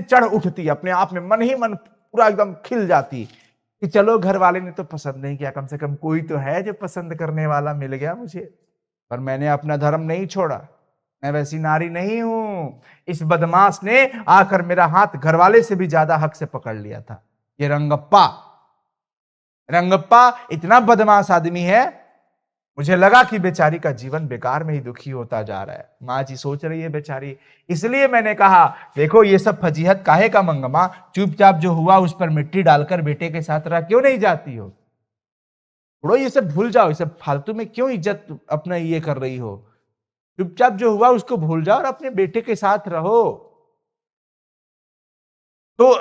चढ़ उठती, अपने आप में मन ही मन पूरा एकदम खिल जाती कि चलो घर वाले ने तो पसंद नहीं किया, कम से कम कोई तो है जो पसंद करने वाला मिल गया मुझे। पर मैंने अपना धर्म नहीं छोड़ा, मैं वैसी नारी नहीं हूं। इस बदमाश ने आकर मेरा हाथ घरवाले से भी ज्यादा हक से पकड़ लिया था। ये रंगप्पा इतना बदमाश आदमी है, मुझे लगा कि बेचारी का जीवन बेकार में ही दुखी होता जा रहा है। माँ जी सोच रही है बेचारी, इसलिए मैंने कहा देखो ये सब फजीहत काहे का मंगमा, चुपचाप जो हुआ उस पर मिट्टी डालकर बेटे के साथ रह क्यों नहीं जाती हो? थोड़ा ये सब भूल जाओ, ये सब फालतू में क्यों इज्जत अपना ये कर रही हो? चुपचाप जो हुआ उसको भूल जाओ और अपने बेटे के साथ रहो। तो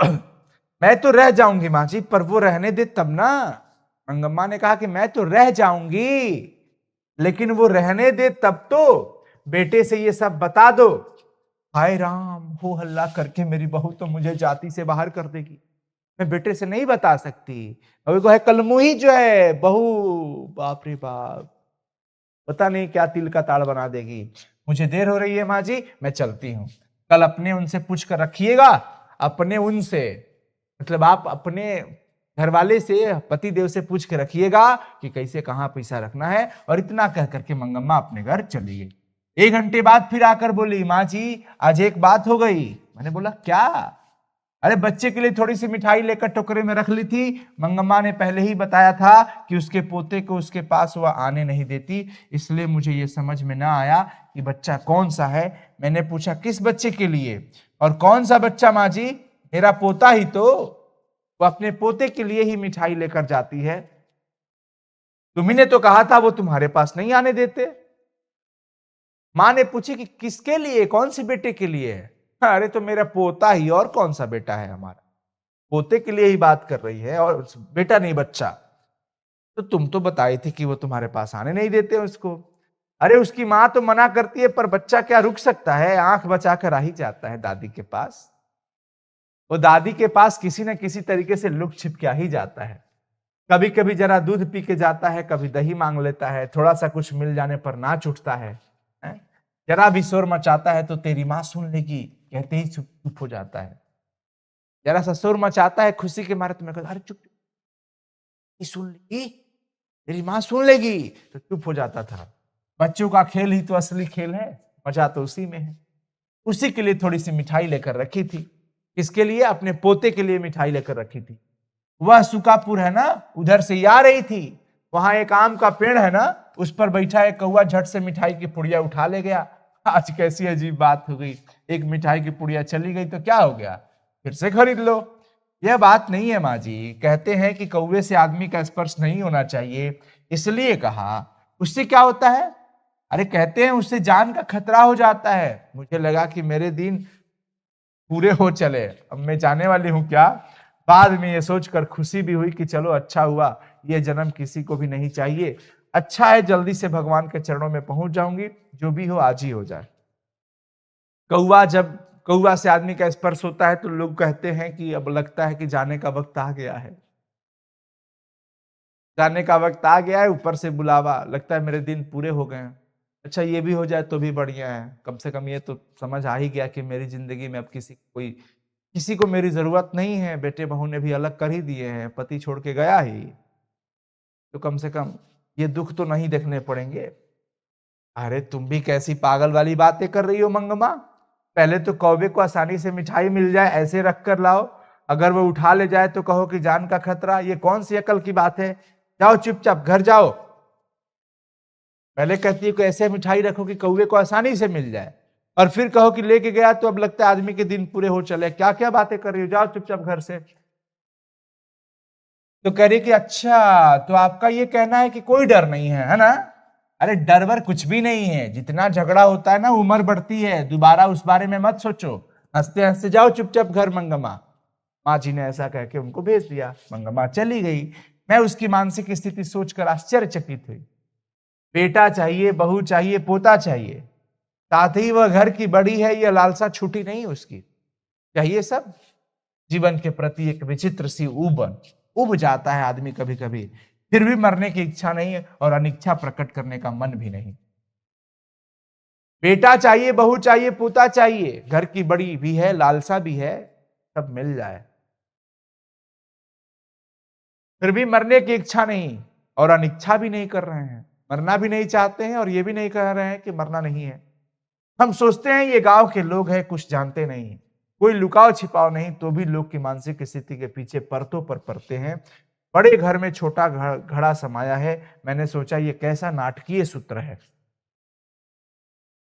मैं तो रह जाऊंगी माँ जी, पर वो रहने दे तब ना। मंगम्मा ने कहा कि मैं तो रह जाऊंगी, लेकिन वो रहने दे तब तो बेटे से ये सब बता दो। हाय राम, हो हल्ला करके मेरी बहू तो मुझे जाति से बाहर कर देगी, मैं बेटे से नहीं बता सकती। अभी को है कलमुही जो है बहू, बाप रे बाप, पता नहीं क्या तिल का ताड़ बना देगी। मुझे देर हो रही है माँ जी, मैं चलती हूँ। कल अपने उनसे पूछ कर रखिएगा, अपने उनसे मतलब आप अपने घर वाले से, पति देव से पूछ के रखिएगा कि कैसे कहाँ पैसा रखना है। और इतना कह करके मंगम्मा अपने घर चली गई। 1 घंटे बाद फिर आकर बोली, माँ जी आज एक बात हो गई। मैंने बोला क्या? अरे बच्चे के लिए थोड़ी सी मिठाई लेकर टोकरे में रख ली थी, मंगम्मा ने पहले ही बताया था कि उसके पोते को उसके पास वह आने नहीं देती, इसलिए मुझे यह समझ में ना आया कि बच्चा कौन सा है। मैंने पूछा किस बच्चे के लिए? और कौन सा बच्चा माँ जी? मेरा पोता ही तो, वो अपने पोते के लिए ही मिठाई लेकर जाती है, तुम्ही ने तो कहा था वो तुम्हारे पास नहीं आने देते। मां ने पूछी कि किसके लिए, कौन से बेटे के लिए है? अरे तो मेरा पोता ही, और कौन सा बेटा है हमारा? पोते के लिए ही बात कर रही है, और बेटा नहीं बच्चा। तो तुम तो बताई थी कि वो तुम्हारे पास आने नहीं देते उसको। अरे उसकी मां तो मना करती है, पर बच्चा क्या रुक सकता है, आंख बचाकर आ ही जाता है दादी के पास। वो दादी के पास किसी न किसी तरीके से लुक छिप के आ ही जाता है। कभी कभी जरा दूध पी के जाता है, कभी दही मांग लेता है, थोड़ा सा कुछ मिल जाने पर नाच उठता है, हैं? जरा भी शोर मचाता है तो तेरी मां सुन लेगी कहते ही चुप हो जाता है। जरा सा शोर मचाता है खुशी के मारे तो मैं कहता अरे चुप, सुन लेगी, तेरी मां सुन लेगी, तो चुप हो जाता था। बच्चों का खेल ही तो असली खेल है, मजा तो उसी में है। उसी के लिए थोड़ी सी मिठाई लेकर रखी थी। किसके लिए? अपने पोते के लिए मिठाई लेकर रखी थी। वह सुकापुर है ना, उधर से आ रही थी, वहां एक आम का पेड़ है ना, उस पर बैठा एक कौवा झट से मिठाई की पुड़िया उठा ले गया। आज कैसी अजीब बात हो गई, एक मिठाई की पुड़िया चली गई तो क्या हो गया, फिर से खरीद लो। यह बात नहीं है माँ जी, कहते हैं कि कौवे से आदमी का स्पर्श नहीं होना चाहिए, इसलिए कहा। उससे क्या होता है? अरे कहते हैं उससे जान का खतरा हो जाता है। मुझे लगा कि मेरे दिन पूरे हो चले, अब मैं जाने वाली हूं क्या। बाद में ये सोचकर खुशी भी हुई कि चलो अच्छा हुआ, ये जन्म किसी को भी नहीं चाहिए, अच्छा है जल्दी से भगवान के चरणों में पहुंच जाऊंगी, जो भी हो आज ही हो जाए। जब कौवा से आदमी का स्पर्श होता है तो लोग कहते हैं कि अब लगता है कि जाने का वक्त आ गया है, जाने का वक्त आ गया है, ऊपर से बुलावा, लगता है मेरे दिन पूरे हो गए हैं। अच्छा ये भी हो जाए तो भी बढ़िया है, कम से कम ये तो समझ आ ही गया कि मेरी जिंदगी में अब किसी को मेरी जरूरत नहीं है, बेटे बहू ने भी अलग कर ही दिए हैं, पति छोड़ के गया ही, तो कम से कम ये दुख तो नहीं देखने पड़ेंगे। अरे तुम भी कैसी पागल वाली बातें कर रही हो मंगमा, पहले तो कौवे को आसानी से मिठाई मिल जाए ऐसे रख कर लाओ, अगर वो उठा ले जाए तो कहो कि जान का खतरा, ये कौन सी अकल की बात है? जाओ चुपचाप घर जाओ। पहले कहती है कि ऐसे मिठाई रखो कि कौवे को आसानी से मिल जाए, और फिर कहो कि लेके गया तो अब लगता है आदमी के दिन पूरे हो चले। क्या क्या बातें कर रही हो, जाओ चुपचाप घर से। तो कह रही कि अच्छा तो आपका ये कहना है कि कोई डर नहीं है ना? अरे डर वर कुछ भी नहीं है, जितना झगड़ा होता है ना उम्र बढ़ती है, दोबारा उस बारे में मत सोचो, हंसते हंसते जाओ चुपचाप घर मंगमा। माँ जी ने ऐसा कह के उनको भेज दिया, मंगमा चली गई। मैं उसकी मानसिक स्थिति सोचकर आश्चर्यचकित हुई। बेटा चाहिए, बहू चाहिए, पोता चाहिए, साथ ही वह घर की बड़ी है, यह लालसा छूटी नहीं उसकी, चाहिए सब। जीवन के प्रति एक विचित्र सी उब जाता है आदमी कभी कभी, फिर भी मरने की इच्छा नहीं और अनिच्छा प्रकट करने का मन भी नहीं। बेटा चाहिए, बहू चाहिए, पोता चाहिए, घर की बड़ी भी है, लालसा भी है, सब मिल जाए, फिर भी मरने की इच्छा नहीं और अनिच्छा भी नहीं कर रहे हैं। मरना भी नहीं चाहते हैं और ये भी नहीं कह रहे हैं कि मरना नहीं है। हम सोचते हैं ये गांव के लोग हैं, कुछ जानते नहीं, कोई लुकाव छिपाव नहीं, तो भी लोग की मानसिक स्थिति के पीछे परतों पर पड़ते हैं। बड़े घर में छोटा घड़ा समाया है। मैंने सोचा ये कैसा नाटकीय सूत्र है।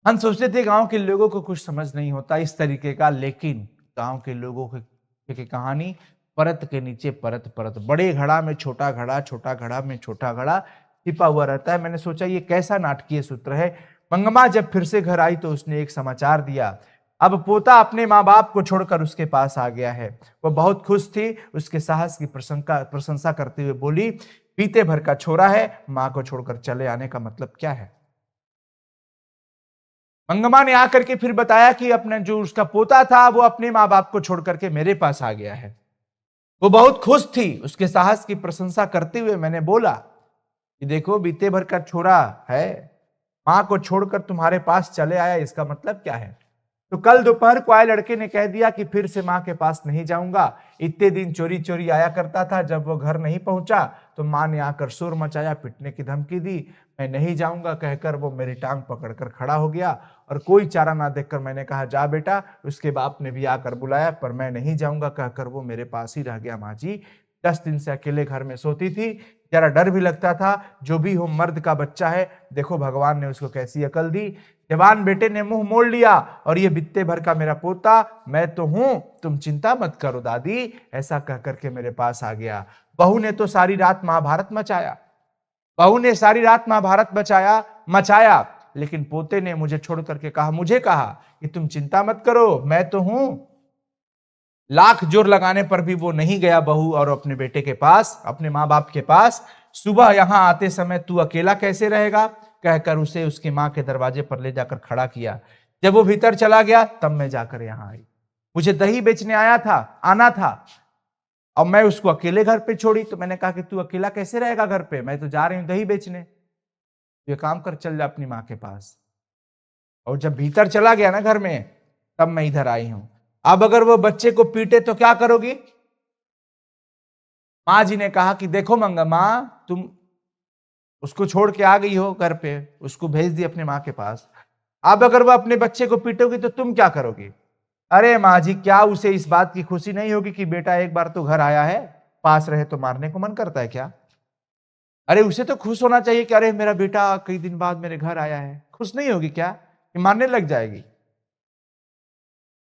हम सोचते थे गांव के लोगों को कुछ समझ नहीं होता इस तरीके का, लेकिन गांव के लोगों की कहानी परत के नीचे परत परत, बड़े घड़ा में छोटा घड़ा, छोटा घड़ा में छोटा घड़ा छिपा हुआ रहता है। मैंने सोचा ये कैसा नाटकीय सूत्र है। मंगमा जब फिर से घर आई तो उसने एक समाचार दिया। अब पोता अपने माँ बाप को छोड़कर उसके पास आ गया है। वो बहुत खुश थी। उसके साहस की प्रशंसा करते हुए बोली, पीते भर का छोरा है, माँ को छोड़कर चले आने का मतलब क्या है? मंगमा ने आकर के फिर बताया कि अपना जो उसका पोता था वो अपने माँ बाप को छोड़कर के मेरे पास आ गया है। वो बहुत खुश थी। उसके साहस की प्रशंसा करते हुए मैंने बोला कि देखो, बीते भर का छोरा है, मां को छोड़कर तुम्हारे पास चले आया, इसका मतलब क्या है? तो कल दोपहर को आए लड़के ने कह दिया कि फिर से मां के पास नहीं जाऊंगा। इतने दिन चोरी चोरी आया करता था, जब वो घर नहीं पहुंचा तो मां ने आकर शोर मचाया, पिटने की धमकी दी। मैं नहीं जाऊंगा कहकर वो मेरी टांग पकड़कर खड़ा हो गया और कोई चारा ना देखकर मैंने कहा जा बेटा। उसके बाप ने भी आकर बुलाया, पर मैं नहीं जाऊंगा कहकर वो मेरे पास ही रह गया। माँ जी 10 दिन से अकेले घर में सोती थी, जरा डर भी लगता था। जो भी हो, मर्द का बच्चा है, देखो भगवान ने उसको कैसी अकल दी। जवान बेटे ने मुंह मोड़ लिया और ये बित्ते भर का मेरा पोता, मैं तो हूं, तुम चिंता मत करो दादी, ऐसा कह करके मेरे पास आ गया। बहू ने तो सारी रात महाभारत मचाया, बहू ने सारी रात महाभारत मचाया, लेकिन पोते ने मुझे छोड़ करके मुझे कहा कि तुम चिंता मत करो, मैं तो हूं। लाख जोर लगाने पर भी वो नहीं गया बहू और अपने बेटे के पास, अपने माँ बाप के पास। सुबह यहां आते समय तू अकेला कैसे रहेगा कहकर उसे उसकी माँ के दरवाजे पर ले जाकर खड़ा किया। जब वो भीतर चला गया तब मैं जाकर यहां आई। मुझे दही बेचने आना था और मैं उसको अकेले घर पे छोड़ी। तो मैंने कहा कि तू अकेला कैसे रहेगा घर पे, मैं तो जा रही हूं दही बेचने, ये काम कर, चल जा अपनी माँ के पास। और जब भीतर चला गया ना घर में, तब मैं इधर आई हूं। अब अगर वो बच्चे को पीटे तो क्या करोगी? माँ जी ने कहा कि देखो मंगम्मा, तुम उसको छोड़ के आ गई हो घर पे, उसको भेज दी अपने माँ के पास। अब अगर वो अपने बच्चे को पीटोगी तो तुम क्या करोगी? अरे माँ जी, क्या उसे इस बात की खुशी नहीं होगी कि बेटा एक बार तो घर आया है, पास रहे तो मारने को मन करता है क्या? अरे उसे तो खुश होना चाहिए कि अरे मेरा बेटा कई दिन बाद मेरे घर आया है। खुश नहीं होगी क्या कि मारने लग जाएगी?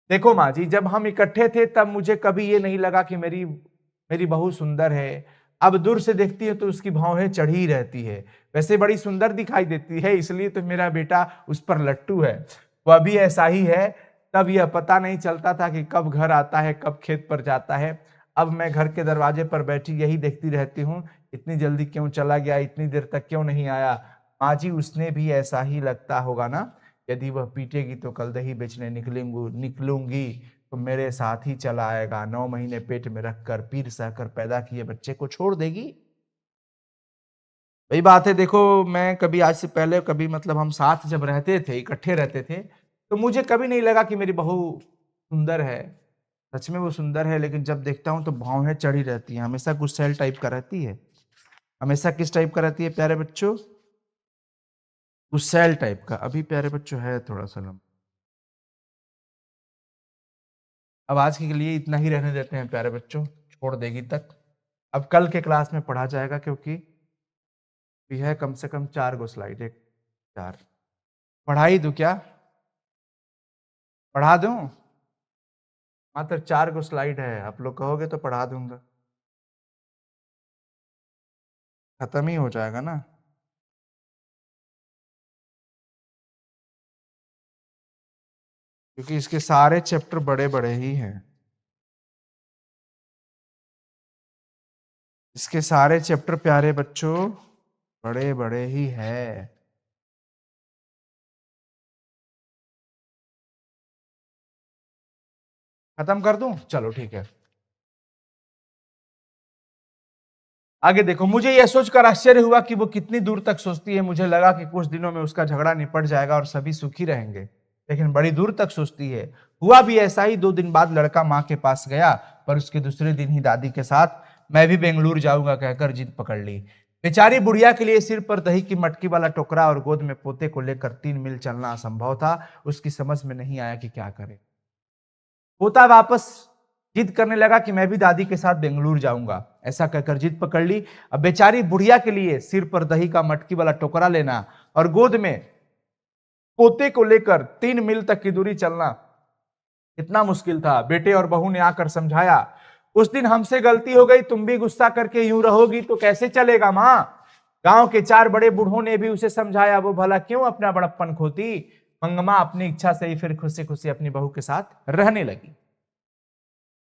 देखो माँ जी, जब हम इकट्ठे थे तब मुझे कभी ये नहीं लगा कि मेरी मेरी बहू सुंदर है। अब दूर से देखती है तो उसकी भौहें चढ़ी रहती है। वैसे बड़ी सुंदर दिखाई देती है, इसलिए तो मेरा बेटा उस पर लट्टू है। वह भी ऐसा ही है। तब यह पता नहीं चलता था कि कब घर आता है, कब खेत पर जाता है। अब मैं घर के दरवाजे पर बैठी यही देखती रहती हूँ, इतनी जल्दी क्यों चला गया, इतनी देर तक क्यों नहीं आया। माँ जी, उसने भी ऐसा ही लगता होगा ना। यदि वह पीटेगी तो कल दही बेचने निकलूंगी तो मेरे साथ ही चला आएगा। 9 महीने पेट में रखकर पीर सहकर पैदा किए बच्चे को छोड़ देगी। वही बात है। देखो, मैं कभी आज से पहले कभी मतलब हम साथ जब रहते थे, इकट्ठे रहते थे, तो मुझे कभी नहीं लगा कि मेरी बहू सुंदर है। सच में वो सुंदर है, लेकिन जब देखता हूँ तो भौहें चढ़ी रहती हैं, हमेशा गुस्सैल टाइप का रहती है। हमेशा किस टाइप का रहती है प्यारे बच्चों? गुस्सैल टाइप का। अभी प्यारे बच्चों है थोड़ा सा लंबा। अब आज के लिए इतना ही रहने देते हैं प्यारे बच्चों, छोड़ देगी तक। अब कल के क्लास में पढ़ा जाएगा, क्योंकि भी है कम से कम 4 गो स्लाइड, एक 4 पढ़ा ही दूं क्या? पढ़ा दूं? मात्र 4 गो स्लाइड है, आप लोग कहोगे तो पढ़ा दूंगा, खत्म ही हो जाएगा ना। क्योंकि इसके सारे चैप्टर बड़े बड़े ही हैं, इसके सारे चैप्टर प्यारे बच्चों बड़े बड़े ही है। खत्म कर दूं? चलो ठीक है। आगे देखो, मुझे यह सोचकर आश्चर्य हुआ कि वो कितनी दूर तक सोचती है। मुझे लगा कि कुछ दिनों में उसका झगड़ा निपट जाएगा और सभी सुखी रहेंगे, लेकिन बड़ी दूर तक सोचती है। हुआ भी ऐसा ही। 2 दिन बाद लड़का माँ के पास गया, पर उसके दूसरे दिन ही दादी के साथ मैं भी बेंगलुरु जाऊंगा कहकर जिद पकड़ ली। बेचारी बुढ़िया के लिए सिर पर दही की मटकी वाला टोकरा और गोद में पोते को लेकर 3 मील चलना असंभव था। उसकी समझ में नहीं आया कि क्या करे। पोता वापस जिद करने लगा कि मैं भी दादी के साथ बेंगलुरु जाऊंगा। ऐसा कहकर जिद पकड़ ली। अब बेचारी बुढ़िया के लिए सिर पर दही का मटकी वाला टोकरा लेना और गोद में पोते को लेकर 3 मील तक की दूरी चलना इतना मुश्किल था। बेटे और बहू ने आकर समझाया, उस दिन हमसे गलती हो गई, तुम भी गुस्सा करके यूं रहोगी तो कैसे चलेगा मां। गांव के 4 बड़े बूढ़ों ने भी उसे समझाया, वो भला क्यों अपना बड़प्पन खोती। मंगम्मा अपनी इच्छा से ही फिर खुशी खुशी अपनी बहू के साथ रहने लगी।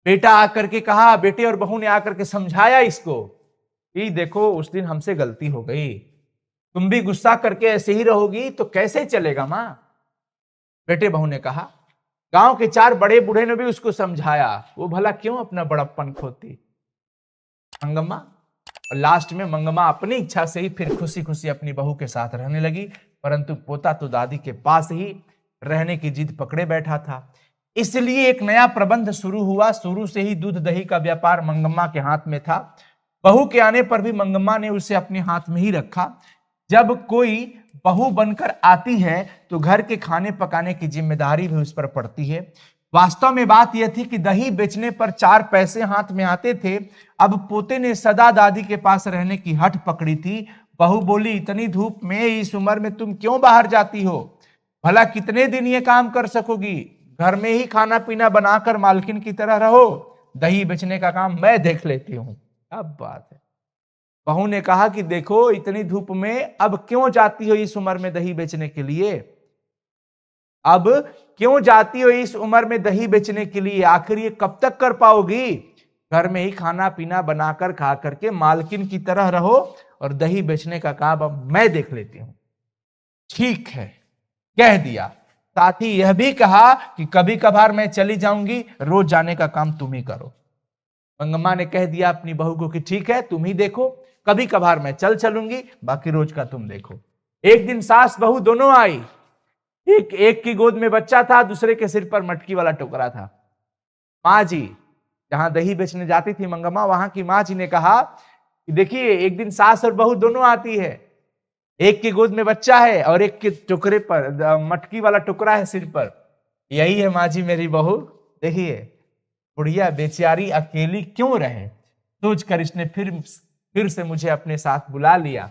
बेटा आकर के कहा, बेटे और बहू ने आकर के समझाया इसको कि देखो उस दिन हमसे गलती हो गई, तुम भी गुस्सा करके ऐसे ही रहोगी तो कैसे चलेगा मां। बेटे बहू ने कहा। गांव के 4 बड़े बूढ़े ने भी उसको समझाया, वो भला क्यों अपना बड़प्पन खोती मंगम्मा। और लास्ट में मंगम्मा अपनी इच्छा से ही फिर खुशी खुशी अपनी बहू के साथ रहने लगी। परंतु पोता तो दादी के पास ही रहने की जिद पकड़े बैठा था। इसलिए एक नया प्रबंध शुरू हुआ। शुरू से ही दूध दही का व्यापार मंगम्मा के हाथ में था। बहू के आने पर भी मंगम्मा ने उसे अपने हाथ में ही रखा। जब कोई बहू बनकर आती है तो घर के खाने पकाने की जिम्मेदारी भी उस पर पड़ती है। वास्तव में बात यह थी कि दही बेचने पर 4 पैसे हाथ में आते थे। अब पोते ने सदा दादी के पास रहने की हठ पकड़ी थी। बहू बोली, इतनी धूप में इस उम्र में तुम क्यों बाहर जाती हो, भला कितने दिन ये काम कर सकोगी। घर में ही खाना पीना बनाकर मालकिन की तरह रहो, दही बेचने का काम मैं देख लेती हूं। अब बात है। बहू ने कहा कि देखो इतनी धूप में अब क्यों जाती हो इस उम्र में दही बेचने के लिए, अब क्यों जाती हो इस उम्र में दही बेचने के लिए, आखिर ये कब तक कर पाओगी। घर में ही खाना पीना बनाकर खा करके मालकिन की तरह रहो और दही बेचने का काम अब मैं देख लेती हूं। ठीक है, कह दिया। साथ ही यह भी कहा कि कभी कभार मैं चली जाऊंगी, रोज जाने का काम तुम ही करो। मंगम्मा ने कह दिया अपनी बहू को कि ठीक है तुम ही देखो, कभी कभार मैं चलूंगी, बाकी रोज का तुम देखो। एक दिन सास बहू दोनों आई। एक की गोद में बच्चा था, दूसरे के सिर पर मटकी वाला टोकरा था। माँ जी जहां दही बेचने जाती थी मंगम्मा, वहां की माँ जी ने कहा कि देखिए एक दिन सास और बहू दोनों आती है, एक की गोद में बच्चा है और एक के टोकरे पर मटकी वाला टोकरा है सिर पर। यही है माँ जी मेरी बहू। देखिए बुढ़िया बेचारी अकेली क्यों रहे, सोचकर इसने फिर से मुझे अपने साथ बुला लिया।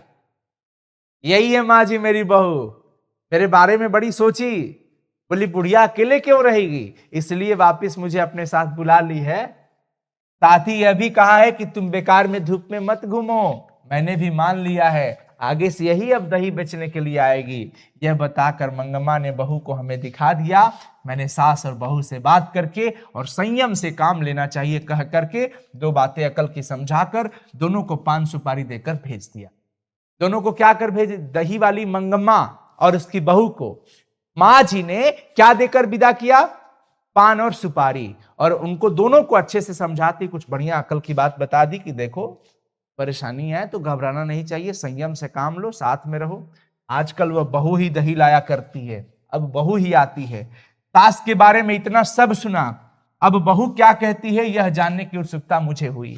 यही है माँ जी मेरी बहू, मेरे बारे में बड़ी सोची, बोली बुढ़िया अकेले क्यों रहेगी, इसलिए वापस मुझे अपने साथ बुला ली है। साथ ही यह भी कहा है कि तुम बेकार में धूप में मत घूमो, मैंने भी मान लिया है, आगे से यही अब दही बेचने के लिए आएगी। यह बताकर मंगम्मा ने बहू को हमें दिखा दिया। मैंने सास और बहू से बात करके और संयम से काम लेना चाहिए कह करके 2 बातें अकल की समझाकर दोनों को 5 सुपारी देकर भेज दिया। दोनों को क्या कर भेज, दही वाली मंगम्मा और उसकी बहू को माँ जी ने क्या देकर विदा किया, पान और सुपारी। और उनको दोनों को अच्छे से समझाती, कुछ बढ़िया अकल की बात बता दी कि देखो परेशानी है तो घबराना नहीं चाहिए, संयम से काम लो, साथ में रहो। आजकल वह बहू ही दही लाया करती है, अब बहू ही आती है। सास के बारे में इतना सब सुना, अब बहू क्या कहती है यह जानने की उत्सुकता मुझे हुई।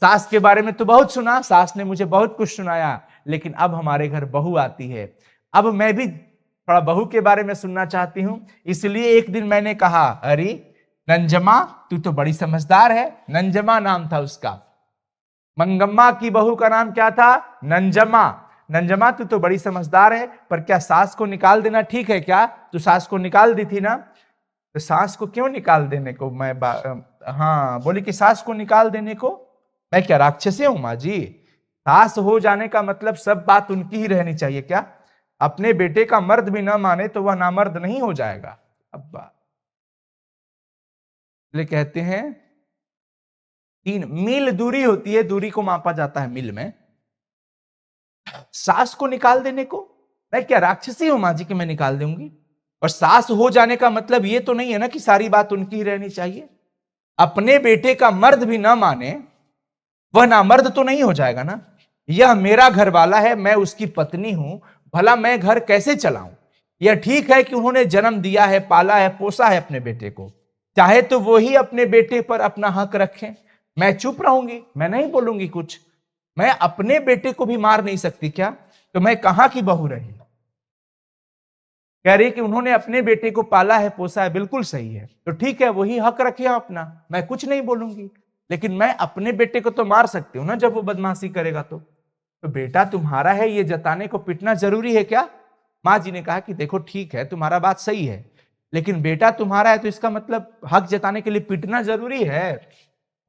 सास के बारे में तो बहुत सुना, सास ने मुझे बहुत कुछ सुनाया, लेकिन अब हमारे घर बहू आती है, अब मैं भी थोड़ा बहू के बारे में सुनना चाहती हूं। इसलिए एक दिन मैंने कहा, अरे नंजमा तू तो बड़ी समझदार है। नंजमा नाम था उसका। मंगम्मा की बहू का नाम क्या था, नंजमा। नंजमा तू तो बड़ी समझदार है, पर क्या सास को निकाल देना ठीक है क्या, तू सास को निकाल दी थी ना। तो सास को क्यों निकाल देने को मैं हाँ बोली कि सास को निकाल देने को मैं क्या राक्षसी हूं माँ जी। सास हो जाने का मतलब सब बात उनकी ही रहनी चाहिए क्या, अपने बेटे का मर्द भी ना माने तो वह नामर्द नहीं हो जाएगा। अब बात कहते हैं 3 मील दूरी होती है, दूरी को मापा जाता है मील में। सास को निकाल देने को मैं क्या राक्षसी हूं माँ जी कि मैं निकाल दूंगी। और सास हो जाने का मतलब ये तो नहीं है ना कि सारी बात उनकी ही रहनी चाहिए। अपने बेटे का मर्द भी ना माने वह नामर्द तो नहीं हो जाएगा ना। यह मेरा घर वाला है, मैं उसकी पत्नी हूं, भला मैं घर कैसे चलाऊं। यह ठीक है कि उन्होंने जन्म दिया है, पाला है, पोसा है अपने बेटे को, चाहे तो वो ही अपने बेटे पर अपना हक रखें, मैं चुप रहूंगी, मैं नहीं बोलूंगी कुछ। मैं अपने बेटे को भी मार नहीं सकती क्या? तो मैं कहां की बहू रही? कह रही कि उन्होंने अपने बेटे को पाला है, पोसा है, बिल्कुल सही है, तो ठीक है, वही हक रखे अपना, मैं कुछ नहीं बोलूंगी, लेकिन मैं अपने बेटे को तो मार सकती हूं ना जब वो बदमाशी करेगा तो बेटा तुम्हारा है ये जताने को पिटना जरूरी है क्या? माँ जी ने कहा कि देखो ठीक है, तुम्हारा बात सही है, लेकिन बेटा तुम्हारा है तो इसका मतलब हक जताने के लिए पिटना जरूरी है।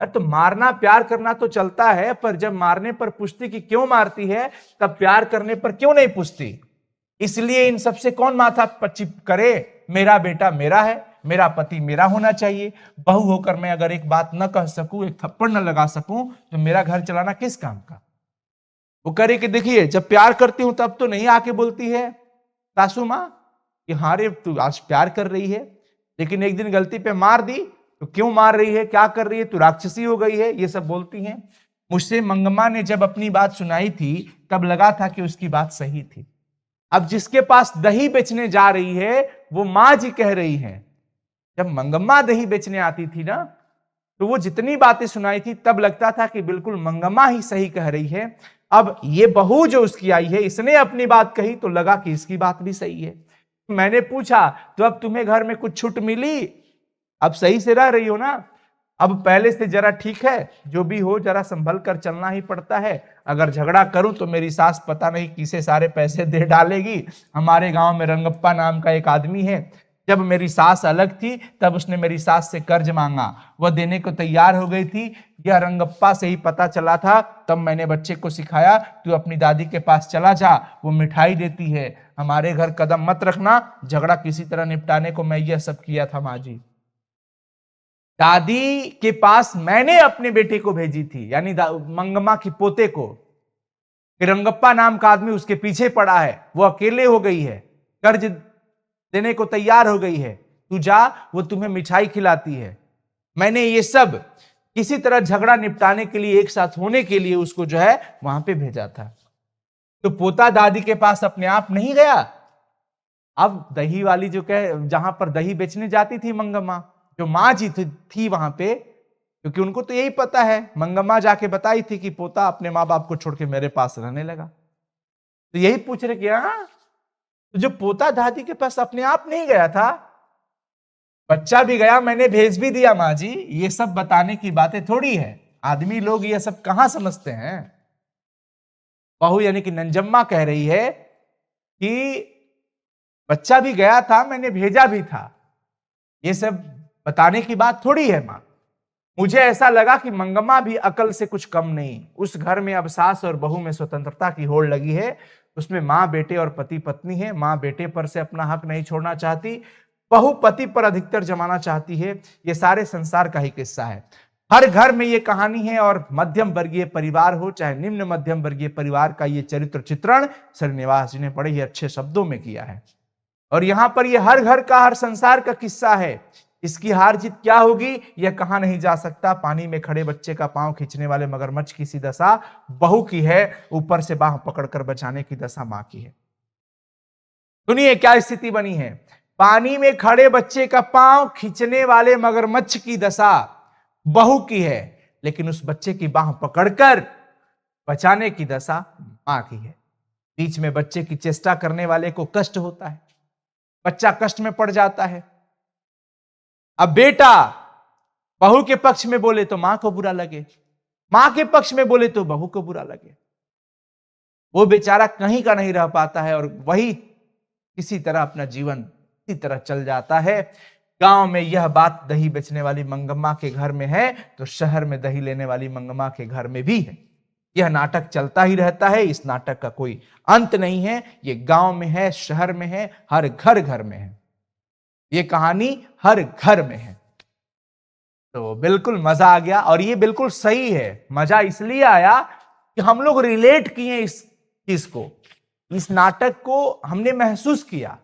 अरे तो मारना प्यार करना तो चलता है, पर जब मारने पर पूछती कि क्यों मारती है, तब प्यार करने पर क्यों नहीं पूछती? इसलिए इन सबसे कौन माथा पच्ची करे? मेरा बेटा मेरा है, मेरा पति मेरा होना चाहिए। बहू होकर मैं अगर एक बात न कह सकूं, एक थप्पड़ न लगा सकूं, तो मेरा घर चलाना किस काम का? वो करे कि देखिए जब प्यार करती हूं तब तो नहीं आके बोलती है सासू माँ कि हाँ रे तू आज प्यार कर रही है, लेकिन एक दिन गलती पे मार दी तो क्यों मार रही है, क्या कर रही है, तू राक्षसी हो गई है, ये सब बोलती हैं। मुझसे मंगम्मा ने जब अपनी बात सुनाई थी तब लगा था कि उसकी बात सही थी। अब जिसके पास दही बेचने जा रही है वो माँ जी कह रही है, जब मंगम्मा दही बेचने आती थी ना तो वो जितनी बातें सुनाई थी तब लगता था कि बिल्कुल मंगम्मा ही सही कह रही है। अब ये बहू जो उसकी आई है, इसने अपनी बात कही तो लगा कि इसकी बात भी सही है। मैंने पूछा तो अब तुम्हें घर में कुछ छूट मिली? अब सही से रह रही हो ना? अब पहले से जरा ठीक है? जो भी हो जरा संभल कर चलना ही पड़ता है। अगर झगड़ा करूं तो मेरी सास पता नहीं किसे सारे पैसे दे डालेगी। हमारे गांव में रंगप्पा नाम का एक आदमी है, जब मेरी सास अलग थी तब उसने मेरी सास से कर्ज मांगा, वह देने को तैयार हो गई थी। यह रंगप्पा से ही पता चला था, तब मैंने बच्चे को सिखाया तू अपनी दादी के पास चला जा, वो मिठाई देती है, हमारे घर कदम मत रखना, झगड़ा किसी तरह निपटाने को मैं यह सब किया था माँ जी। दादी के पास मैंने अपने बेटे को भेजी थी, यानी मंगम्मा की पोते को, कि रंगप्पा नाम का आदमी उसके पीछे पड़ा है, वो अकेले हो गई है, कर्ज देने को तैयार हो गई है, तू जा, वो तुम्हें मिठाई खिलाती है। मैंने ये सब किसी तरह झगड़ा निपटाने के लिए, एक साथ होने के लिए उसको जो है वहां पे भेजा था। तो पोता दादी के पास अपने आप नहीं गया। अब दही वाली जो जहां पर दही बेचने जाती थी मंगम्मा, जो माँ जी थी वहां पे, क्योंकि उनको तो यही पता है, मंगम्मा जाके बताई थी कि पोता अपने माँ बाप को छोड़ के मेरे पास रहने लगा। तो यही पूछ रहे कि तो जो पोता दादी के पास अपने आप नहीं गया था, बच्चा भी गया, मैंने भेज भी दिया माँ जी, ये सब बताने की बातें थोड़ी है, आदमी लोग ये सब कहां समझते हैं। बहू यानी कि नंजम्मा कह रही है कि बच्चा भी गया था, मैंने भेजा भी था, ये सब बताने की बात थोड़ी है मां। मुझे ऐसा लगा कि मंगम्मा भी अकल से कुछ कम नहीं। उस घर में अब सास और बहू में स्वतंत्रता की होड़ लगी है, उसमें माँ बेटे और पति पत्नी है। माँ बेटे पर से अपना हक नहीं छोड़ना चाहती, बहू पति पर अधिकतर जमाना चाहती है। ये सारे संसार का ही किस्सा है। हर घर में ये कहानी है, और मध्यम वर्गीय परिवार हो चाहे निम्न मध्यम वर्गीय परिवार का ये चरित्र चित्रण श्रीनिवास जी ने बड़े ही अच्छे शब्दों में किया है। और यहां पर ये हर घर का, हर संसार का किस्सा है। इसकी हार जीत क्या होगी यह कहा नहीं जा सकता। पानी में खड़े बच्चे का पांव खींचने वाले मगरमच्छ की सी दशा बहू की है, ऊपर से बाह पकड़कर बचाने की दशा मां की है। सुनिए क्या स्थिति बनी है। पानी में खड़े बच्चे का पांव खींचने वाले मगरमच्छ की दशा बहू की है, लेकिन उस बच्चे की बाह पकड़कर बचाने की दशा मां की है। बीच में बच्चे की चेष्टा करने वाले को कष्ट होता है, बच्चा कष्ट में पड़ जाता है। अब बेटा बहू के पक्ष में बोले तो मां को बुरा लगे, मां के पक्ष में बोले तो बहू को बुरा लगे। वो बेचारा कहीं का नहीं रह पाता है, और वही किसी तरह अपना जीवन इसी तरह चल जाता है। गांव में यह बात दही बेचने वाली मंगम्मा के घर में है तो शहर में दही लेने वाली मंगम्मा के घर में भी है। यह नाटक चलता ही रहता है, इस नाटक का कोई अंत नहीं है। ये गांव में है, शहर में है, हर घर घर में है, ये कहानी हर घर में है। तो बिल्कुल मजा आ गया, और ये बिल्कुल सही है। मजा इसलिए आया कि हम लोग रिलेट किए इस चीज को, इस नाटक को हमने महसूस किया,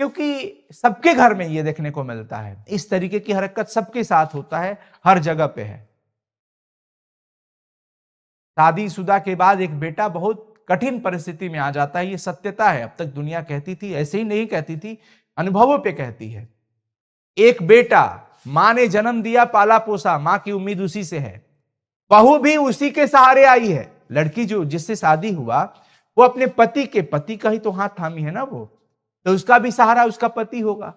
क्योंकि सबके घर में ये देखने को मिलता है। इस तरीके की हरकत सबके साथ होता है, हर जगह पे है। शादीशुदा के बाद एक बेटा बहुत कठिन परिस्थिति में आ जाता है, ये सत्यता है। अब तक दुनिया कहती थी, ऐसे ही नहीं कहती थी, अनुभवों पे कहती है। एक बेटा, मां ने जन्म दिया, पाला पोसा, मां की उम्मीद उसी से है, बहू भी उसी के सहारे आई है। लड़की जो जिससे शादी हुआ वो अपने पति का ही तो हाथ थामी है ना, वो तो उसका भी सहारा उसका पति होगा।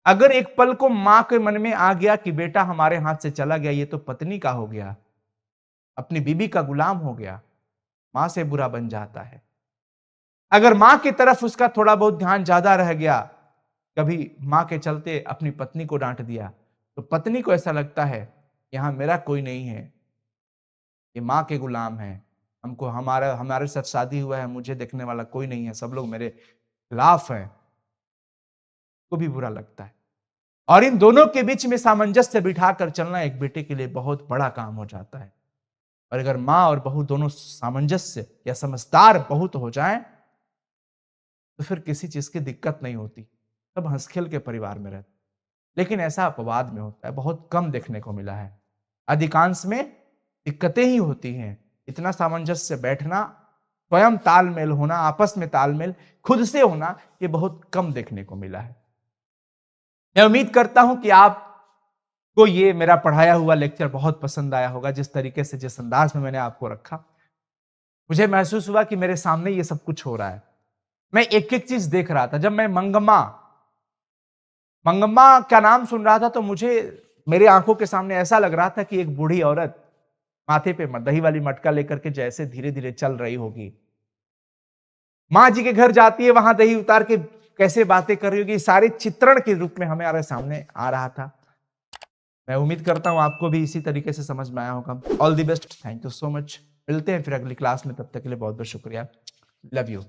अगर एक पल को मां के मन में आ गया कि बेटा हमारे हाथ से चला गया, ये तो पत्नी का हो गया, अपनी बीबी का गुलाम हो गया, मां से बुरा बन जाता है। अगर मां की तरफ उसका थोड़ा बहुत ध्यान ज्यादा रह गया, कभी मां के चलते अपनी पत्नी को डांट दिया, तो पत्नी को ऐसा लगता है यहां मेरा कोई नहीं है, ये मां के गुलाम है, हमको हमारे साथ शादी हुआ है, मुझे देखने वाला कोई नहीं है, सब लोग मेरे खिलाफ हैं, को भी बुरा लगता है। और इन दोनों के बीच में सामंजस्य बिठाकर चलना एक बेटे के लिए बहुत बड़ा काम हो जाता है। और अगर मां और बहू दोनों सामंजस्य या समझदार बहुत हो जाएं, तो फिर किसी चीज की दिक्कत नहीं होती, सब हंस खेल के परिवार में रहते। लेकिन ऐसा अपवाद में होता है, बहुत कम देखने को मिला है। अधिकांश में दिक्कतें ही होती हैं। इतना सामंजस्य बैठना, स्वयं तालमेल होना, आपस में तालमेल खुद से होना, ये बहुत कम देखने को मिला है। मैं उम्मीद करता हूं कि आपको ये मेरा पढ़ाया हुआ लेक्चर बहुत पसंद आया होगा। जिस तरीके से, जिस अंदाज में मैंने आपको रखा, मुझे महसूस हुआ कि मेरे सामने ये सब कुछ हो रहा है। मैं एक एक चीज देख रहा था। जब मैं मंगम्मा का नाम सुन रहा था तो मुझे मेरे आंखों के सामने ऐसा लग रहा था कि एक बूढ़ी औरत माथे पे दही वाली मटका लेकर के जैसे धीरे धीरे चल रही होगी, मां जी के घर जाती है, वहां दही उतार के कैसे बातें कर रही होगी, सारे चित्रण के रूप में हमारे सामने आ रहा था। मैं उम्मीद करता हूं आपको भी इसी तरीके से समझ में आया होगा। All the best, thank you so much. मिलते हैं फिर अगली क्लास में, तब तक के लिए बहुत बहुत शुक्रिया। Love you.